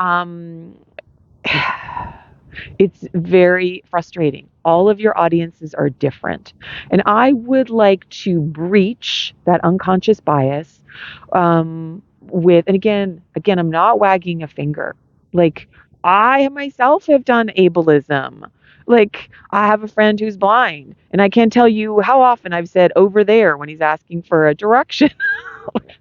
it's very frustrating. All of your audiences are different. And I would like to breach that unconscious bias and again, I'm not wagging a finger. Like, I myself have done ableism. Like, I have a friend who's blind, and I can't tell you how often I've said over there when he's asking for a direction.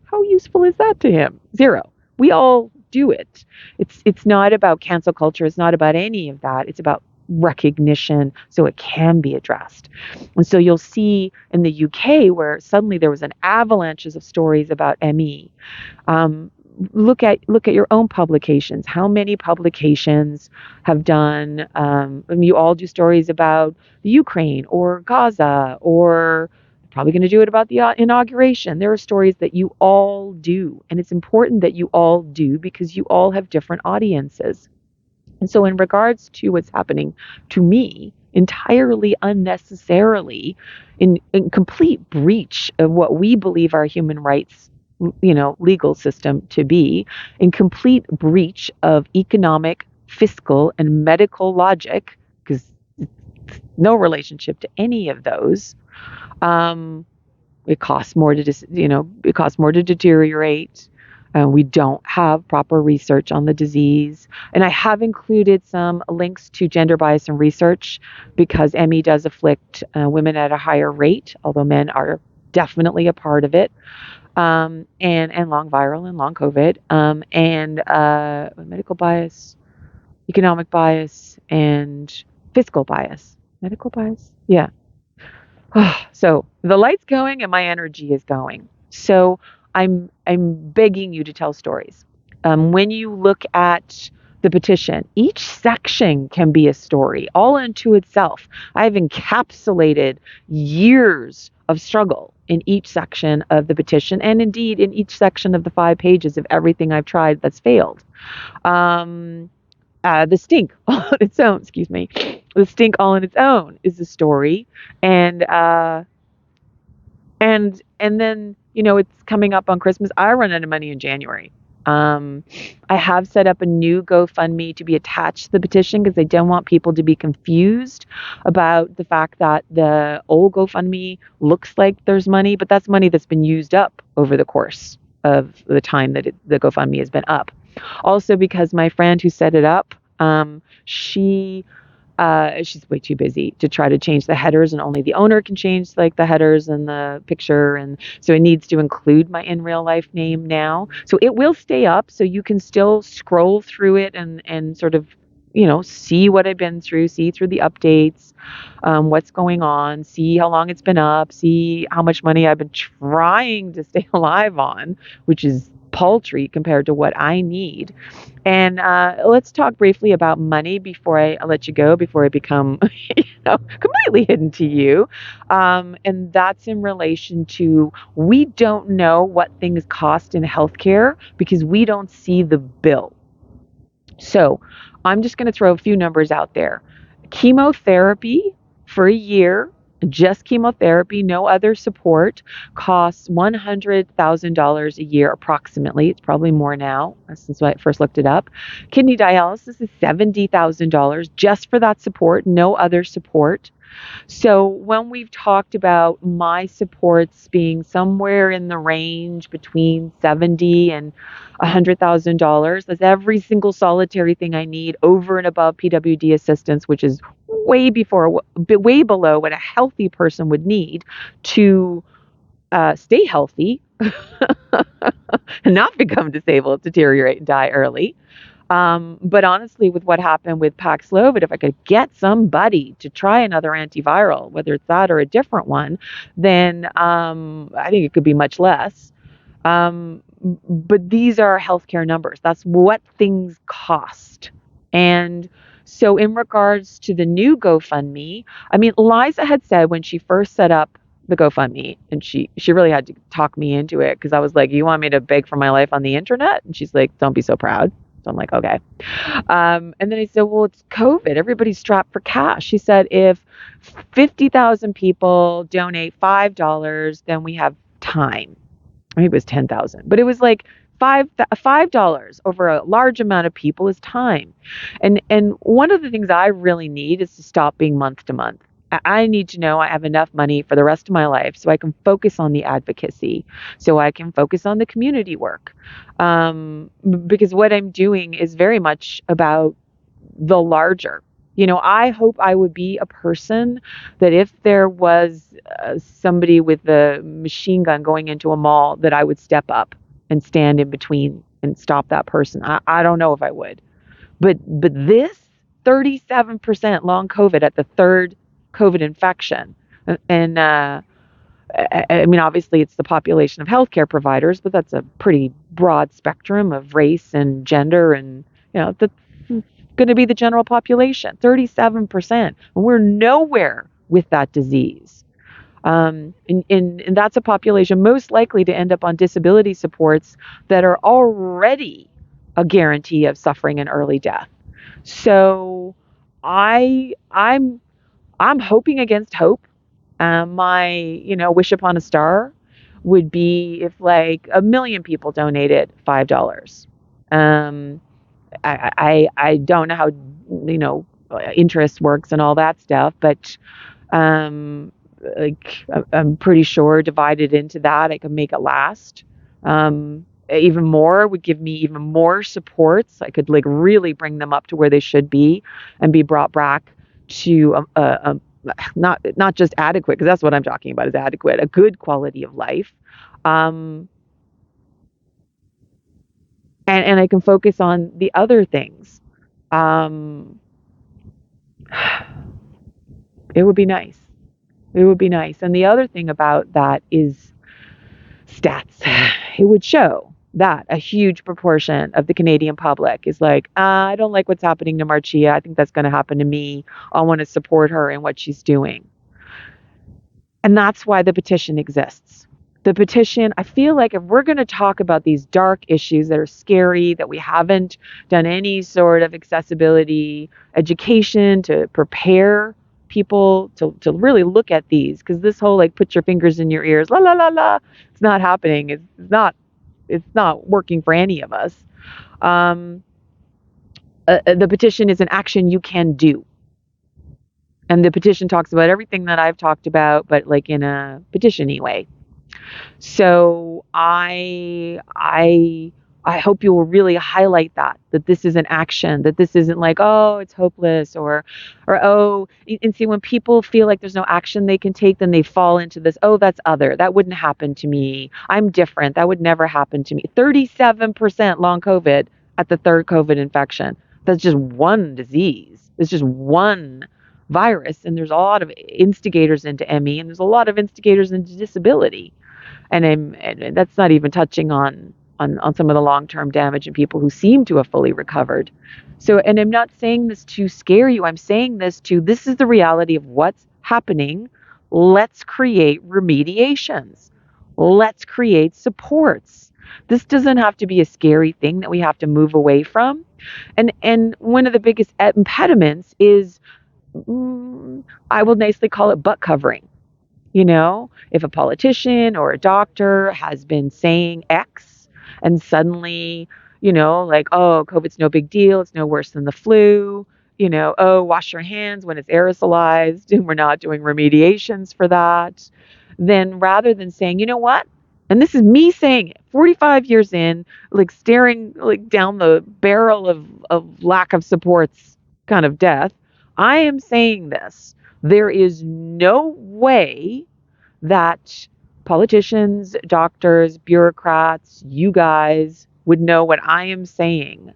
How useful is that to him? Zero. We all do it. It's not about cancel culture. It's not about any of that. It's about recognition so it can be addressed. And so you'll see in the UK where suddenly there was an avalanche of stories about ME. Look at your own publications. How many publications have done? You all do stories about the Ukraine or Gaza, or probably going to do it about the inauguration. There are stories that you all do, and it's important that you all do because you all have different audiences. And so, in regards to what's happening to me, entirely unnecessarily, in complete breach of what we believe our human rights, legal system to be, in complete breach of economic, fiscal, and medical logic, because no relationship to any of those. It costs more it costs more to deteriorate. We don't have proper research on the disease. And I have included some links to gender bias in research because ME does afflict women at a higher rate, although men are definitely a part of it. And long viral and long COVID, and medical bias, economic bias, and fiscal bias. Medical bias? Yeah. So the light's going and my energy is going. So I'm begging you to tell stories. When you look at the petition, each section can be a story all unto itself. I've encapsulated years of struggle in each section of the petition, and indeed in each section of the 5 pages of everything I've tried that's failed. The stink all on its own, excuse me. The stink all on its own is a story, and then it's coming up on Christmas. I run out of money in January. I have set up a new GoFundMe to be attached to the petition because I don't want people to be confused about the fact that the old GoFundMe looks like there's money, but that's money that's been used up over the course of the time that the GoFundMe has been up. Also, because my friend who set it up, she's way too busy to try to change the headers, and only the owner can change like the headers and the picture, and so it needs to include my in real life name now. So it will stay up, so you can still scroll through it and sort of see what I've been through, see through the updates, what's going on, see how long it's been up, see how much money I've been trying to stay alive on, which is paltry compared to what I need. And let's talk briefly about money before I let you go, before I become completely hidden to you. And that's in relation to, we don't know what things cost in healthcare because we don't see the bill. So I'm just going to throw a few numbers out there. Chemotherapy for a year, just chemotherapy, no other support, costs $100,000 a year approximately. It's probably more now since I first looked it up. Kidney dialysis is $70,000 just for that support, no other support. So when we've talked about my supports being somewhere in the range between $70,000 and $100,000, that's every single solitary thing I need over and above PWD assistance, which is way below what a healthy person would need to stay healthy and not become disabled, deteriorate, and die early. But honestly, with what happened with Paxlovid, if I could get somebody to try another antiviral, whether it's that or a different one, then I think it could be much less. But these are healthcare numbers. That's what things cost. And so in regards to the new GoFundMe, I mean, Liza had said when she first set up the GoFundMe, and she really had to talk me into it because I was like, you want me to beg for my life on the internet? And she's like, don't be so proud. So I'm like, okay. And then he said, well, it's COVID. Everybody's strapped for cash. He said, if 50,000 people donate $5, then we have time. I think it was 10,000, but it was like $5 over a large amount of people is time. And one of the things I really need is to stop being month to month. I need to know I have enough money for the rest of my life so I can focus on the advocacy, so I can focus on the community work. Because what I'm doing is very much about the larger. I hope I would be a person that if there was somebody with a machine gun going into a mall, that I would step up and stand in between and stop that person. I don't know if I would. But this 37% long COVID at the third COVID infection. And I mean, obviously, it's the population of healthcare providers, but that's a pretty broad spectrum of race and gender, and that's going to be the general population. 37%, and we're nowhere with that disease. And that's a population most likely to end up on disability supports that are already a guarantee of suffering and early death. So I'm hoping against hope. My, wish upon a star would be if like a million people donated $5. Um, I don't know how, interest works and all that stuff, but um, like I'm pretty sure divided into that, I can make it last. Even more would give me even more supports. I could like really bring them up to where they should be and be brought back to not just adequate, because that's what I'm talking about is adequate, a good quality of life. Um, and I can focus on the other things. Um, it would be nice. It would be nice. And the other thing about that is stats. It would show that a huge proportion of the Canadian public is like, I don't like what's happening to Marcia. I think that's going to happen to me. I want to support her in what she's doing. And that's why the petition exists. The petition, I feel like if we're going to talk about these dark issues that are scary, that we haven't done any sort of accessibility education to prepare people to really look at these, because this whole like put your fingers in your ears, la la la la, it's not happening. It's not working for any of us. Um, the petition is an action you can do. And the petition talks about everything that I've talked about, but like in a petition-y way. So I hope you will really highlight that this is an action, that this isn't like, oh, it's hopeless, or oh, and see, when people feel like there's no action they can take, then they fall into this, oh, that's other. That wouldn't happen to me. I'm different. That would never happen to me. 37% long COVID at the third COVID infection. That's just one disease. It's just one virus. And there's a lot of instigators into ME, and there's a lot of instigators into disability. And that's not even touching on some of the long-term damage in people who seem to have fully recovered. So, and I'm not saying this to scare you. I'm saying this is the reality of what's happening. Let's create remediations. Let's create supports. This doesn't have to be a scary thing that we have to move away from. And one of the biggest impediments is, I will nicely call it butt covering. If a politician or a doctor has been saying X and suddenly, like, oh, COVID's no big deal. It's no worse than the flu. Oh, wash your hands when it's aerosolized and we're not doing remediations for that. Then rather than saying, you know what? And this is me saying it, 45 years in, like staring like down the barrel of lack of supports kind of death. I am saying this. There is no way that politicians, doctors, bureaucrats, you guys would know what I am saying.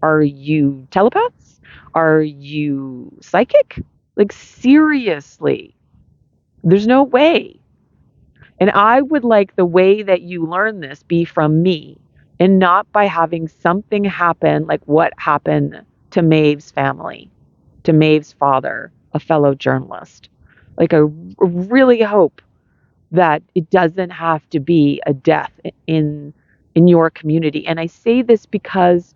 Are you telepaths? Are you psychic? Like, seriously, there's no way. And I would like the way that you learn this be from me and not by having something happen like what happened to Maeve's family, to Maeve's father, a fellow journalist. Like, I really hope that it doesn't have to be a death in your community. And I say this because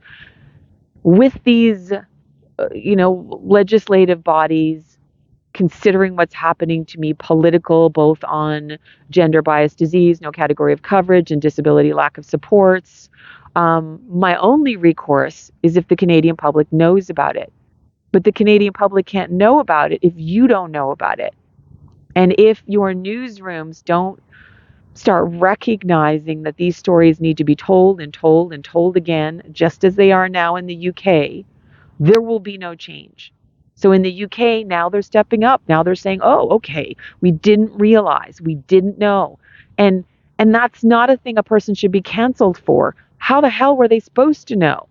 with these, legislative bodies considering what's happening to me political, both on gender biased disease, no category of coverage, and disability lack of supports. My only recourse is if the Canadian public knows about it. But the Canadian public can't know about it if you don't know about it. And if your newsrooms don't start recognizing that these stories need to be told and told and told again, just as they are now in the UK, there will be no change. So in the UK, now they're stepping up. Now they're saying, oh, okay, we didn't realize, we didn't know. And and that's not a thing a person should be canceled for. How the hell were they supposed to know?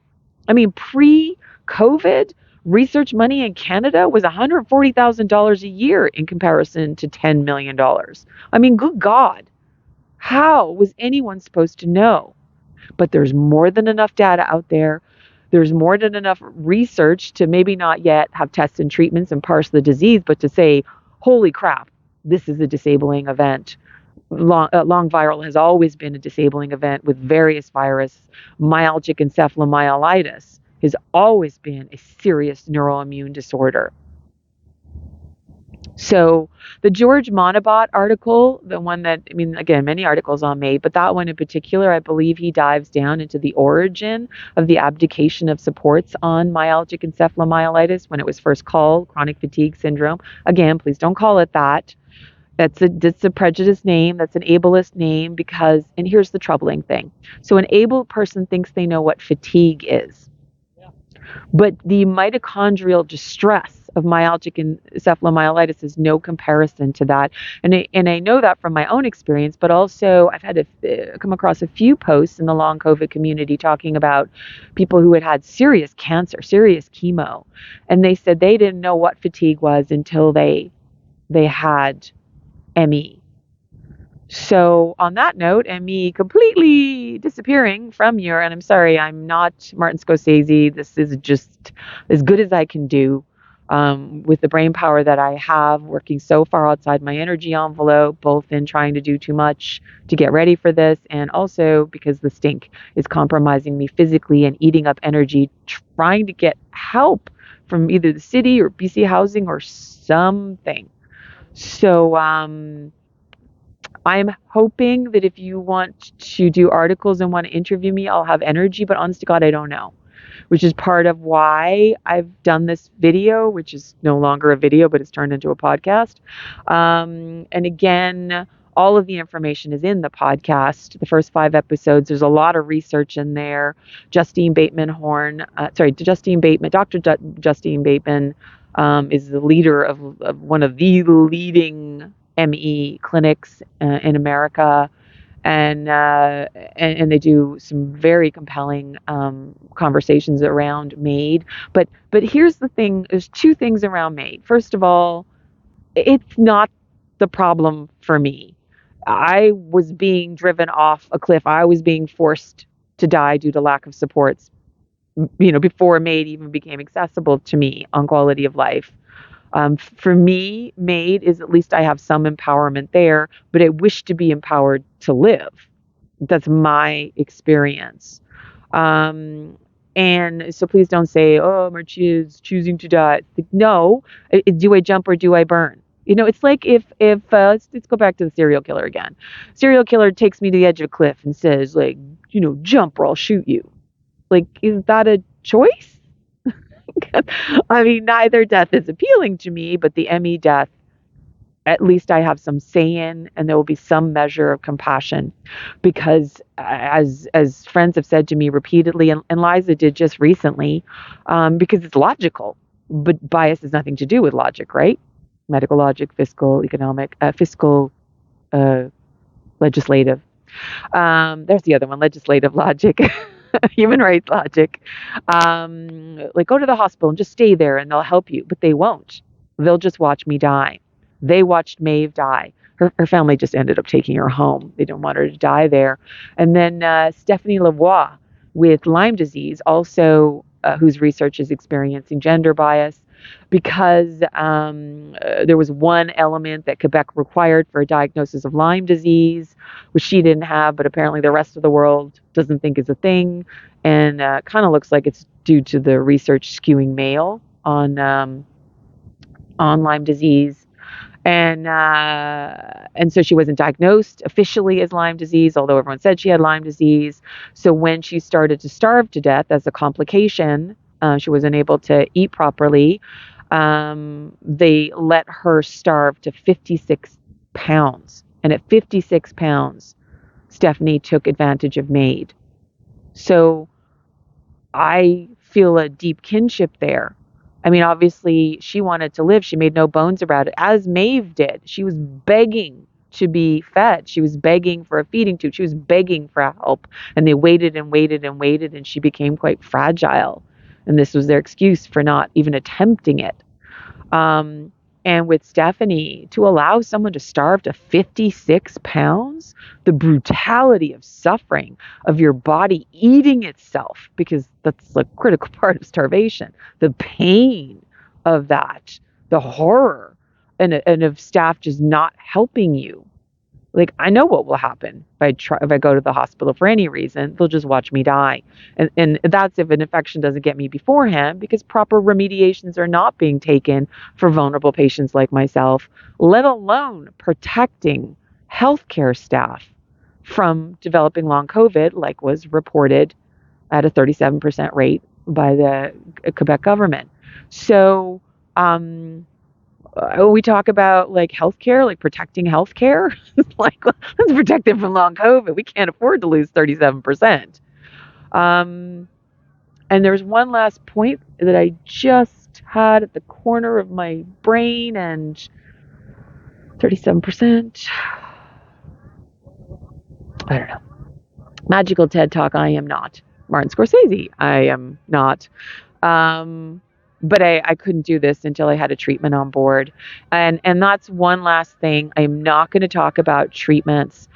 I mean, pre-COVID, research money in Canada was $140,000 a year in comparison to $10 million. I mean, good God, how was anyone supposed to know? But there's more than enough data out there. There's more than enough research to maybe not yet have tests and treatments and parse the disease, but to say, holy crap, this is a disabling event. Long viral has always been a disabling event with various viruses. Myalgic encephalomyelitis has always been a serious neuroimmune disorder. So the George Monabot article, the one that, I mean, again, many articles on MAID, but that one in particular, I believe he dives down into the origin of the abdication of supports on myalgic encephalomyelitis when it was first called chronic fatigue syndrome. Again, please don't call it that. That's a prejudice name. That's an ableist name because, and here's the troubling thing. So an able person thinks they know what fatigue is. But the mitochondrial distress of myalgic encephalomyelitis is no comparison to that. And I know that from my own experience, but also I've had to come across a few posts in the long COVID community talking about people who had had serious cancer, serious chemo. And they said they didn't know what fatigue was until they had ME. So on that note, and me completely disappearing from your, and I'm sorry, I'm not Martin Scorsese. This is just as good as I can do with the brain power that I have, working so far outside my energy envelope, both in trying to do too much to get ready for this, and also because the stink is compromising me physically and eating up energy, trying to get help from either the city or BC Housing or something. So, I'm hoping that if you want to do articles and want to interview me, I'll have energy, but honest to God, I don't know, which is part of why I've done this video, which is no longer a video, but it's turned into a podcast. And again, all of the information is in the podcast. The first 5 episodes, there's a lot of research in there. Justine Bateman, Dr. Justine Bateman is the leader of one of the leading ME clinics in America, and they do some very compelling conversations around MAID. But here's the thing: there's 2 things around MAID. First of all, it's not the problem for me. I was being driven off a cliff. I was being forced to die due to lack of supports. Before MAID even became accessible to me on quality of life. For me, MAID is at least I have some empowerment there, but I wish to be empowered to live. That's my experience. And so please don't say, oh, Marcia is choosing to die. No, do I jump or do I burn? It's like if let's go back to the serial killer again. Serial killer takes me to the edge of a cliff and says, like, jump or I'll shoot you. Like, is that a choice? I mean, neither death is appealing to me, but the ME death, at least I have some say in, and there will be some measure of compassion, because as friends have said to me repeatedly, and Liza did just recently, because it's logical, but bias has nothing to do with logic, right? Medical logic, fiscal, economic, legislative. There's the other one, legislative logic. Human rights logic. Like, go to the hospital and just stay there and they'll help you, but they won't. They'll just watch me die. They watched Maeve die. Her family just ended up taking her home. They didn't want her to die there. And then Stephanie Lavoie with Lyme disease, also whose research is experiencing gender bias, because there was one element that Quebec required for a diagnosis of Lyme disease, which she didn't have, but apparently the rest of the world doesn't think is a thing, and kind of looks like it's due to the research skewing male on Lyme disease. And so she wasn't diagnosed officially as Lyme disease, although everyone said she had Lyme disease. So when she started to starve to death as a complication, she wasn't able to eat properly. They let her starve to 56 pounds. And at 56 pounds, Stephanie took advantage of Maid. So I feel a deep kinship there. I mean, obviously, she wanted to live. She made no bones about it, as Maeve did. She was begging to be fed. She was begging for a feeding tube. She was begging for help. And they waited and waited and waited, and she became quite fragile. And this was their excuse for not even attempting it. And with Stephanie, to allow someone to starve to 56 pounds, the brutality of suffering, of your body eating itself, because that's a critical part of starvation, the pain of that, the horror, and of staff just not helping you. Like, I know what will happen if I go to the hospital for any reason. They'll just watch me die. And that's if an infection doesn't get me beforehand, because proper remediations are not being taken for vulnerable patients like myself, let alone protecting healthcare staff from developing long COVID, like was reported at a 37% rate by the Quebec government. So, we talk about like healthcare, like protecting healthcare. Like, let's protect them from long COVID. We can't afford to lose 37%. And there's one last point that I just had at the corner of my brain, and 37%. I don't know. Magical TED Talk. I am not Martin Scorsese. I am not. But I couldn't do this until I had a treatment on board. And that's one last thing. I'm not going to talk about treatments.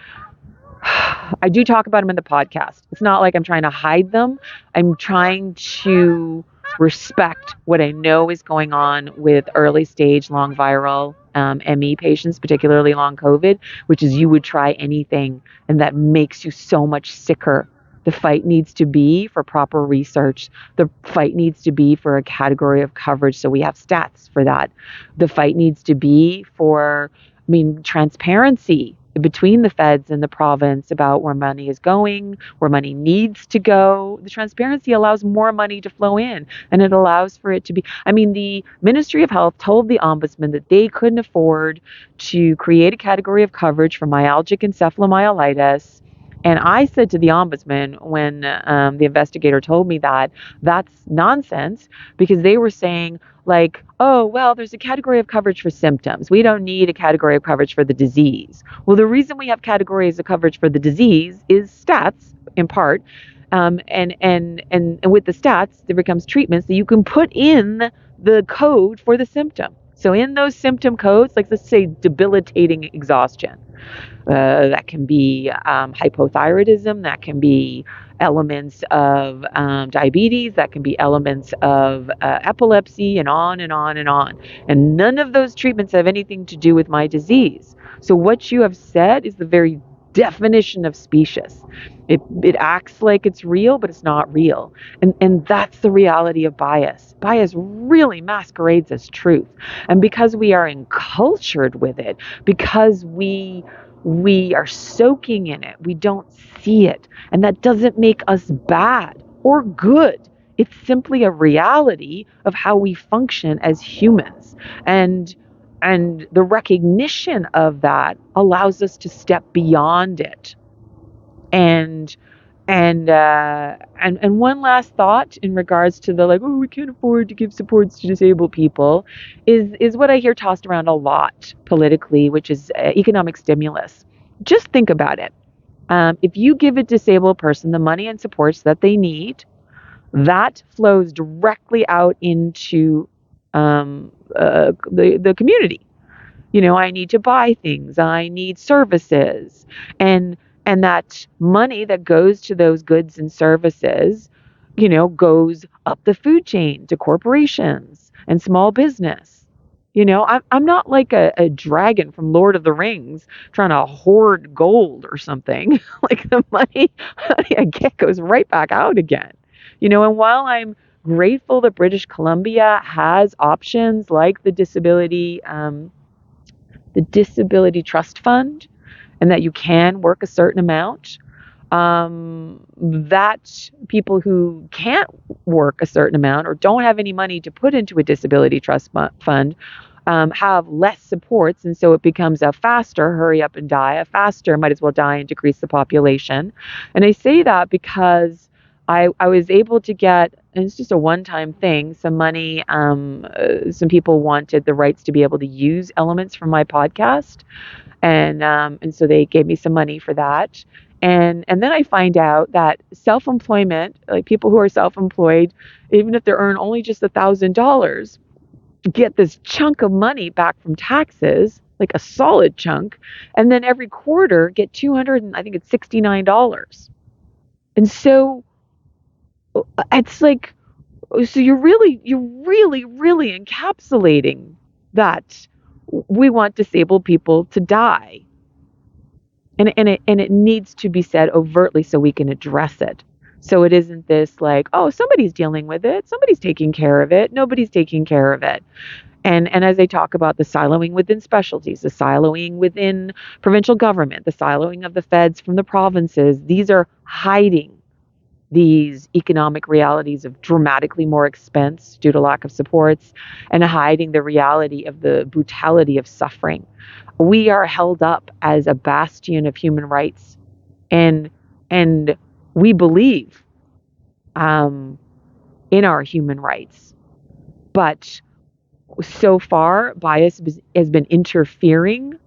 I do talk about them in the podcast. It's not like I'm trying to hide them. I'm trying to respect what I know is going on with early stage long viral ME patients, particularly long COVID, which is you would try anything, and that makes you so much sicker. The fight needs to be for proper research. The fight needs to be for a category of coverage, so we have stats for that. The fight needs to be for, transparency between the feds and the province about where money is going, where money needs to go. The transparency allows more money to flow in, and it allows for it to be. The Ministry of Health told the Ombudsman that they couldn't afford to create a category of coverage for myalgic encephalomyelitis. And I said to the Ombudsman when the investigator told me that, that's nonsense, because they were saying, like, oh, well, there's a category of coverage for symptoms. We don't need a category of coverage for the disease. Well, the reason we have categories of coverage for the disease is stats, in part. And with the stats, there becomes treatments that you can put in the code for the symptom. So in those symptom codes, like let's say debilitating exhaustion, that can be hypothyroidism, that can be elements of diabetes, that can be elements of epilepsy, and on and on and on. And none of those treatments have anything to do with my disease. So what you have said is the very definition of specious. It acts like it's real, but it's not real. And that's the reality of bias. Bias really masquerades as truth. And because we are encultured with it, because we are soaking in it, we don't see it. And that doesn't make us bad or good. It's simply a reality of how we function as humans. And the recognition of that allows us to step beyond it. And one last thought in regards to the we can't afford to give supports to disabled people is what I hear tossed around a lot politically, which is economic stimulus. Just think about it. If you give a disabled person the money and supports that they need, that flows directly out into the community. I need to buy things, I need services, and that money that goes to those goods and services, goes up the food chain to corporations and small business. I'm not like a dragon from Lord of the Rings trying to hoard gold or something. Like the money I get goes right back out again. And while I'm grateful that British Columbia has options like the disability trust fund, and that you can work a certain amount. That people who can't work a certain amount or don't have any money to put into a disability trust fund have less supports. And so it becomes a faster hurry up and die, a faster might as well die and decrease the population. And I say that because I was able to get, and it's just a one-time thing, some money. Some people wanted the rights to be able to use elements from my podcast, and so they gave me some money for that. And then I find out that self-employment, like people who are self-employed, even if they earn only just $1,000, get this chunk of money back from taxes, like a solid chunk, and then every quarter get 200 and I think it's $69. And so it's like, so you're really encapsulating that we want disabled people to die. And it needs to be said overtly so we can address it. So it isn't this like, oh, somebody's dealing with it, somebody's taking care of it, nobody's taking care of it. And as they talk about the siloing within specialties, the siloing within provincial government, the siloing of the feds from the provinces, these are hiding these economic realities of dramatically more expense due to lack of supports, and hiding the reality of the brutality of suffering. We are held up as a bastion of human rights, and and we believe in our human rights, but so far bias has been interfering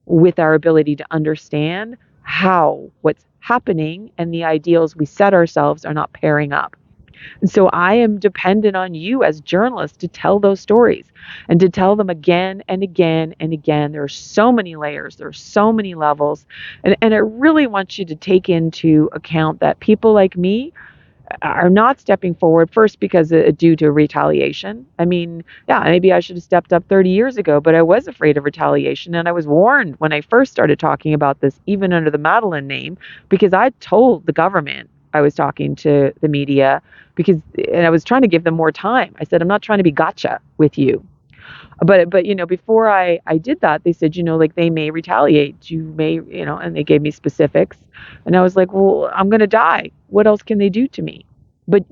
with our ability to understand how what's happening and the ideals we set ourselves are not pairing up. And so I am dependent on you as journalists to tell those stories and to tell them again and again and again. There are so many layers, there are so many levels. And I really want you to take into account that people like me are not stepping forward, first because due to retaliation. I mean, yeah, maybe I should have stepped up 30 years ago, but I was afraid of retaliation, and I was warned when I first started talking about this, even under the Madeline name, because I told the government I was talking to the media, and I was trying to give them more time. I said, I'm not trying to be gotcha with you. But before I did that, they said, like, they may retaliate, you may, and they gave me specifics, and I was like, well, I'm going to die, what else can they do to me? But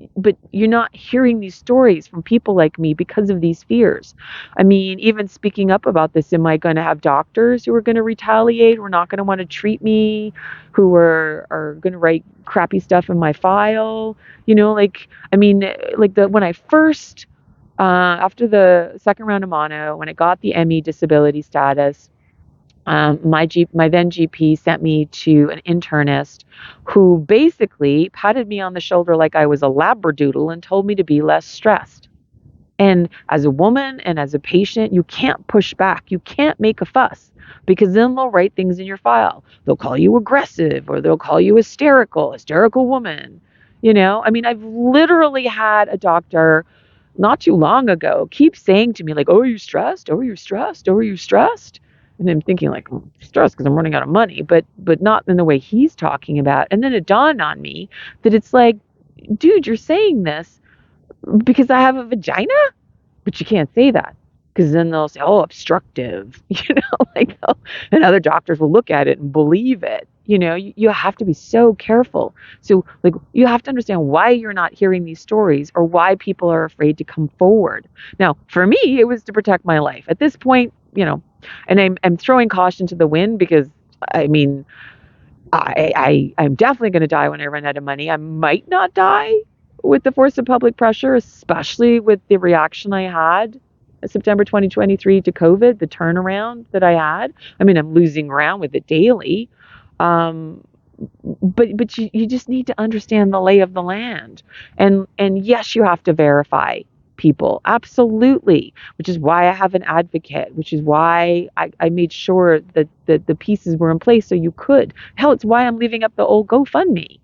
you're not hearing these stories from people like me because of these fears. I mean, even speaking up about this, am I going to have doctors who are going to retaliate, who are not going to want to treat me, who are going to write crappy stuff in my file? Like, I mean, like when I first after the second round of mono, when I got the ME disability status, my then GP sent me to an internist who basically patted me on the shoulder like I was a labradoodle and told me to be less stressed. And as a woman and as a patient, you can't push back. You can't make a fuss, because then they'll write things in your file. They'll call you aggressive, or they'll call you hysterical woman. I mean, I've literally had a doctor not too long ago keep saying to me, like, oh, are you stressed? Oh, are you stressed? Oh, are you stressed? And I'm thinking, like, I'm stressed because I'm running out of money, but not in the way he's talking about. And then it dawned on me that it's like, dude, you're saying this because I have a vagina? But you can't say that, because then they'll say, oh, obstructive, like, and other doctors will look at it and believe it. You have to be so careful. So, like, you have to understand why you're not hearing these stories, or why people are afraid to come forward. Now, for me, it was to protect my life. At this point, and I'm throwing caution to the wind, because, I mean, I'm definitely going to die when I run out of money. I might not die with the force of public pressure, especially with the reaction I had in September 2023 to COVID, the turnaround that I had. I mean, I'm losing ground with it daily. But you just need to understand the lay of the land. And yes, you have to verify people. Absolutely. Which is why I have an advocate, which is why I made sure that the pieces were in place so you could. Hell, it's why I'm leaving up the old GoFundMe.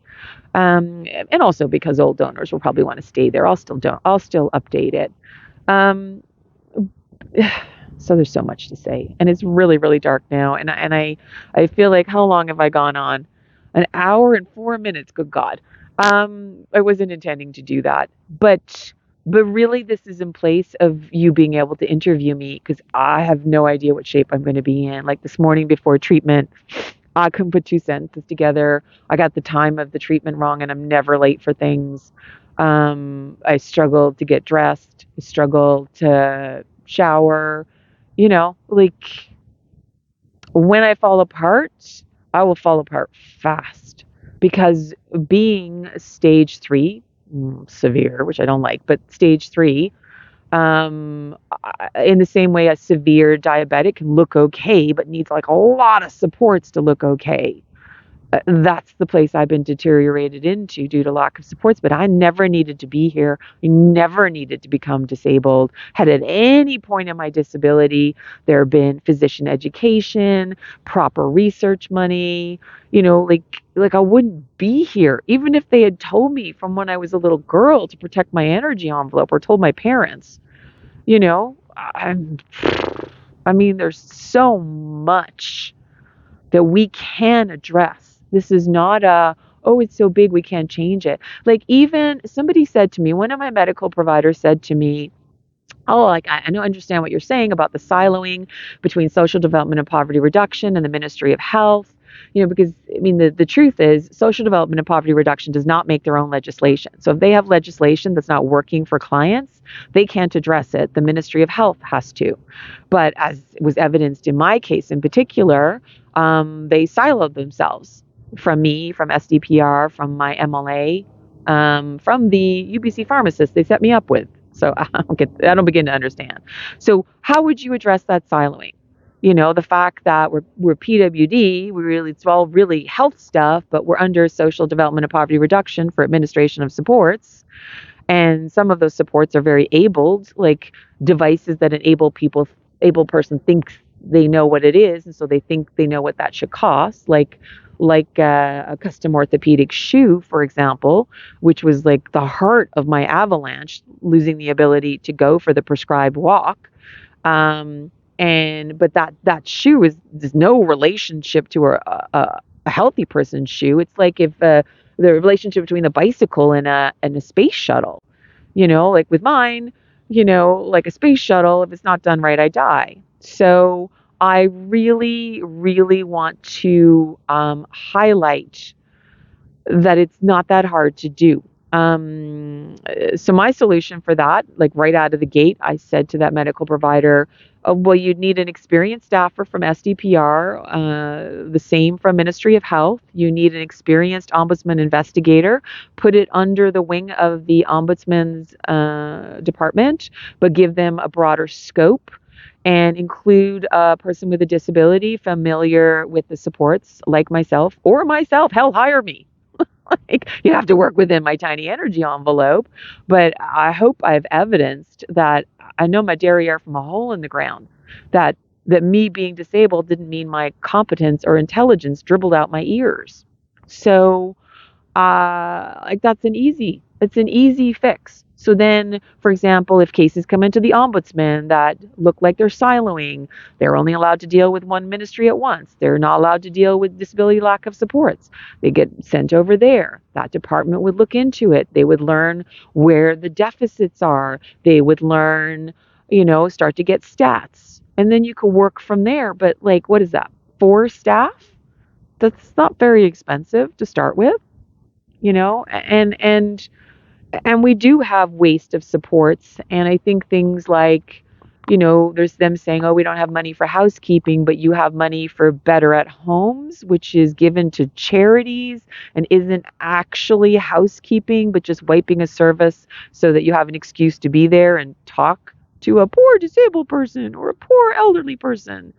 And also because old donors will probably want to stay there. I'll still update it. So there's so much to say, and it's really, really dark now. And I feel like, how long have I gone on? An hour and 4 minutes. Good God. I wasn't intending to do that, but But really, this is in place of you being able to interview me because I have no idea what shape I'm going to be in. Like this morning before treatment, I couldn't put two sentences together. I got the time of the treatment wrong, and I'm never late for things. I struggled to get dressed. I struggled to shower. Like when I fall apart, I will fall apart fast because being stage three, severe, which I don't like, but stage three, in the same way a severe diabetic can look okay, but needs like a lot of supports to look okay. That's the place I've been deteriorated into due to lack of supports. But I never needed to be here. I never needed to become disabled. Had at any point in my disability, there been physician education, proper research money, like I wouldn't be here. Even if they had told me from when I was a little girl to protect my energy envelope or told my parents, you know, I, I mean, there's so much that we can address. This is not oh, it's so big we can't change it. Like even somebody said to me, one of my medical providers said to me, oh, like I don't understand what you're saying about the siloing between social development and poverty reduction and the Ministry of Health. Because I mean, the truth is social development and poverty reduction does not make their own legislation. So if they have legislation that's not working for clients, they can't address it. The Ministry of Health has to. But as was evidenced in my case in particular, they siloed themselves from me, from SDPR, from my MLA, from the UBC pharmacist they set me up with. So I don't begin to understand. So how would you address that siloing? The fact that we're PWD, it's all really health stuff, but we're under social development and poverty reduction for administration of supports. And some of those supports are very abled, like devices that an able person thinks they know what it is, and so they think they know what that should cost, like a custom orthopedic shoe, for example, which was like the heart of my avalanche, losing the ability to go for the prescribed walk. But that shoe there's no relationship to a healthy person's shoe. It's like if the relationship between the bicycle and a space shuttle. Like with mine, like a space shuttle, if it's not done right, I die. So I really, really want to highlight that it's not that hard to do. So my solution for that, like right out of the gate, I said to that medical provider, well, you'd need an experienced staffer from SDPR, the same from Ministry of Health. You need an experienced ombudsman investigator, put it under the wing of the ombudsman's department, but give them a broader scope and include a person with a disability familiar with the supports like myself, hell, hire me. Like you have to work within my tiny energy envelope, but I hope I've evidenced that I know my derriere from a hole in the ground, that me being disabled didn't mean my competence or intelligence dribbled out my ears. So like it's an easy fix. So then, for example, if cases come into the ombudsman that look like they're siloing, they're only allowed to deal with one ministry at once. They're not allowed to deal with disability lack of supports. They get sent over there. That department would look into it. They would learn where the deficits are. They would learn, start to get stats. And then you could work from there. But like, what is that? 4 staff? That's not very expensive to start with. And we do have waste of supports, and I think things like there's them saying, oh, we don't have money for housekeeping, but you have money for Better at Homes, which is given to charities and isn't actually housekeeping but just wiping a service so that you have an excuse to be there and talk to a poor disabled person or a poor elderly person.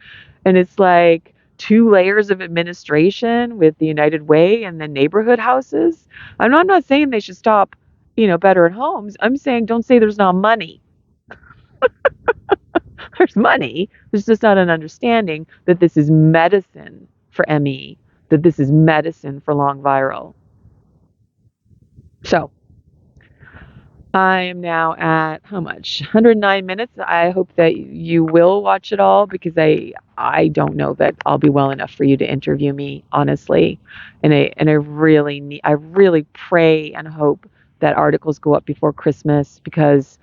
And it's like 2 layers of administration with the United Way and the neighborhood houses. I'm not saying they should stop, Better at Homes. I'm saying don't say there's not money. There's money. There's just not an understanding that this is medicine for ME, that this is medicine for long viral. So I am now at how much? 109 minutes. I hope that you will watch it all because I don't know that I'll be well enough for you to interview me, honestly. And I really pray and hope that articles go up before Christmas because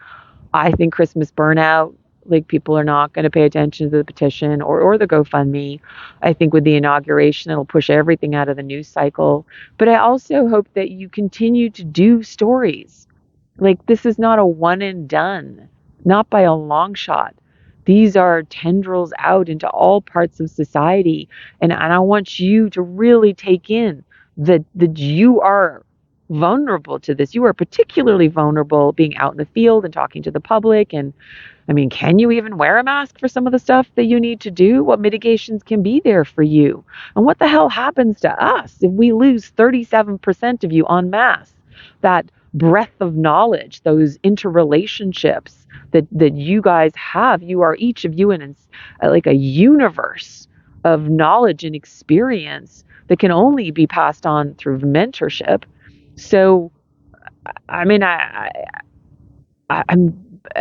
I think Christmas burnout, like people are not going to pay attention to the petition or the GoFundMe. I think with the inauguration, it'll push everything out of the news cycle. But I also hope that you continue to do stories. Like this is not a one and done, not by a long shot. These are tendrils out into all parts of society. And I want you to really take in that you are vulnerable to this. You are particularly vulnerable being out in the field and talking to the public. And I mean, can you even wear a mask for some of the stuff that you need to do? What mitigations can be there for you? And what the hell happens to us if we lose 37% of you en masse? That breadth of knowledge, those interrelationships that you guys have, you are each of you in like a universe of knowledge and experience that can only be passed on through mentorship. So, I mean, I'm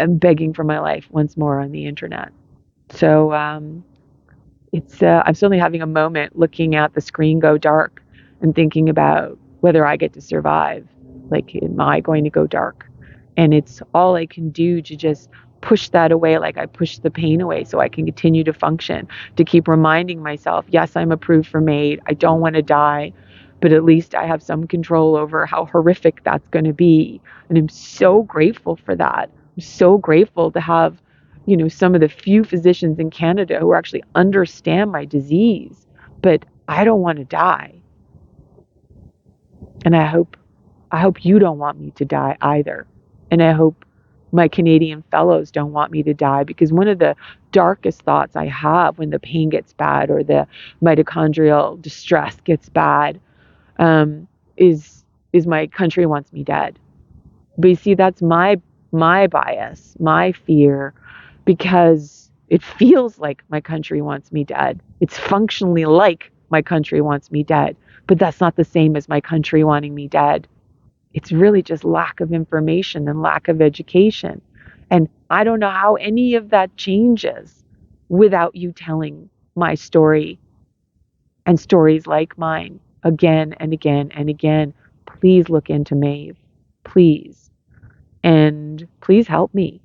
begging for my life once more on the internet. So it's I'm suddenly having a moment looking at the screen go dark and thinking about whether I get to survive. Like, am I going to go dark? And it's all I can do to just push that away, like I push the pain away so I can continue to function, to keep reminding myself, yes, I'm approved for MAID. I don't want to die, but at least I have some control over how horrific that's going to be. And I'm so grateful for that. I'm so grateful to have, some of the few physicians in Canada who actually understand my disease, but I don't want to die. And I hope you don't want me to die either. And I hope my Canadian fellows don't want me to die, because one of the darkest thoughts I have when the pain gets bad or the mitochondrial distress gets bad is my country wants me dead. But you see, that's my bias, my fear, because it feels like my country wants me dead. It's functionally like my country wants me dead, but that's not the same as my country wanting me dead. It's really just lack of information and lack of education. And I don't know how any of that changes without you telling my story and stories like mine again and again and again. Please look into Maeve. Please. And please help me.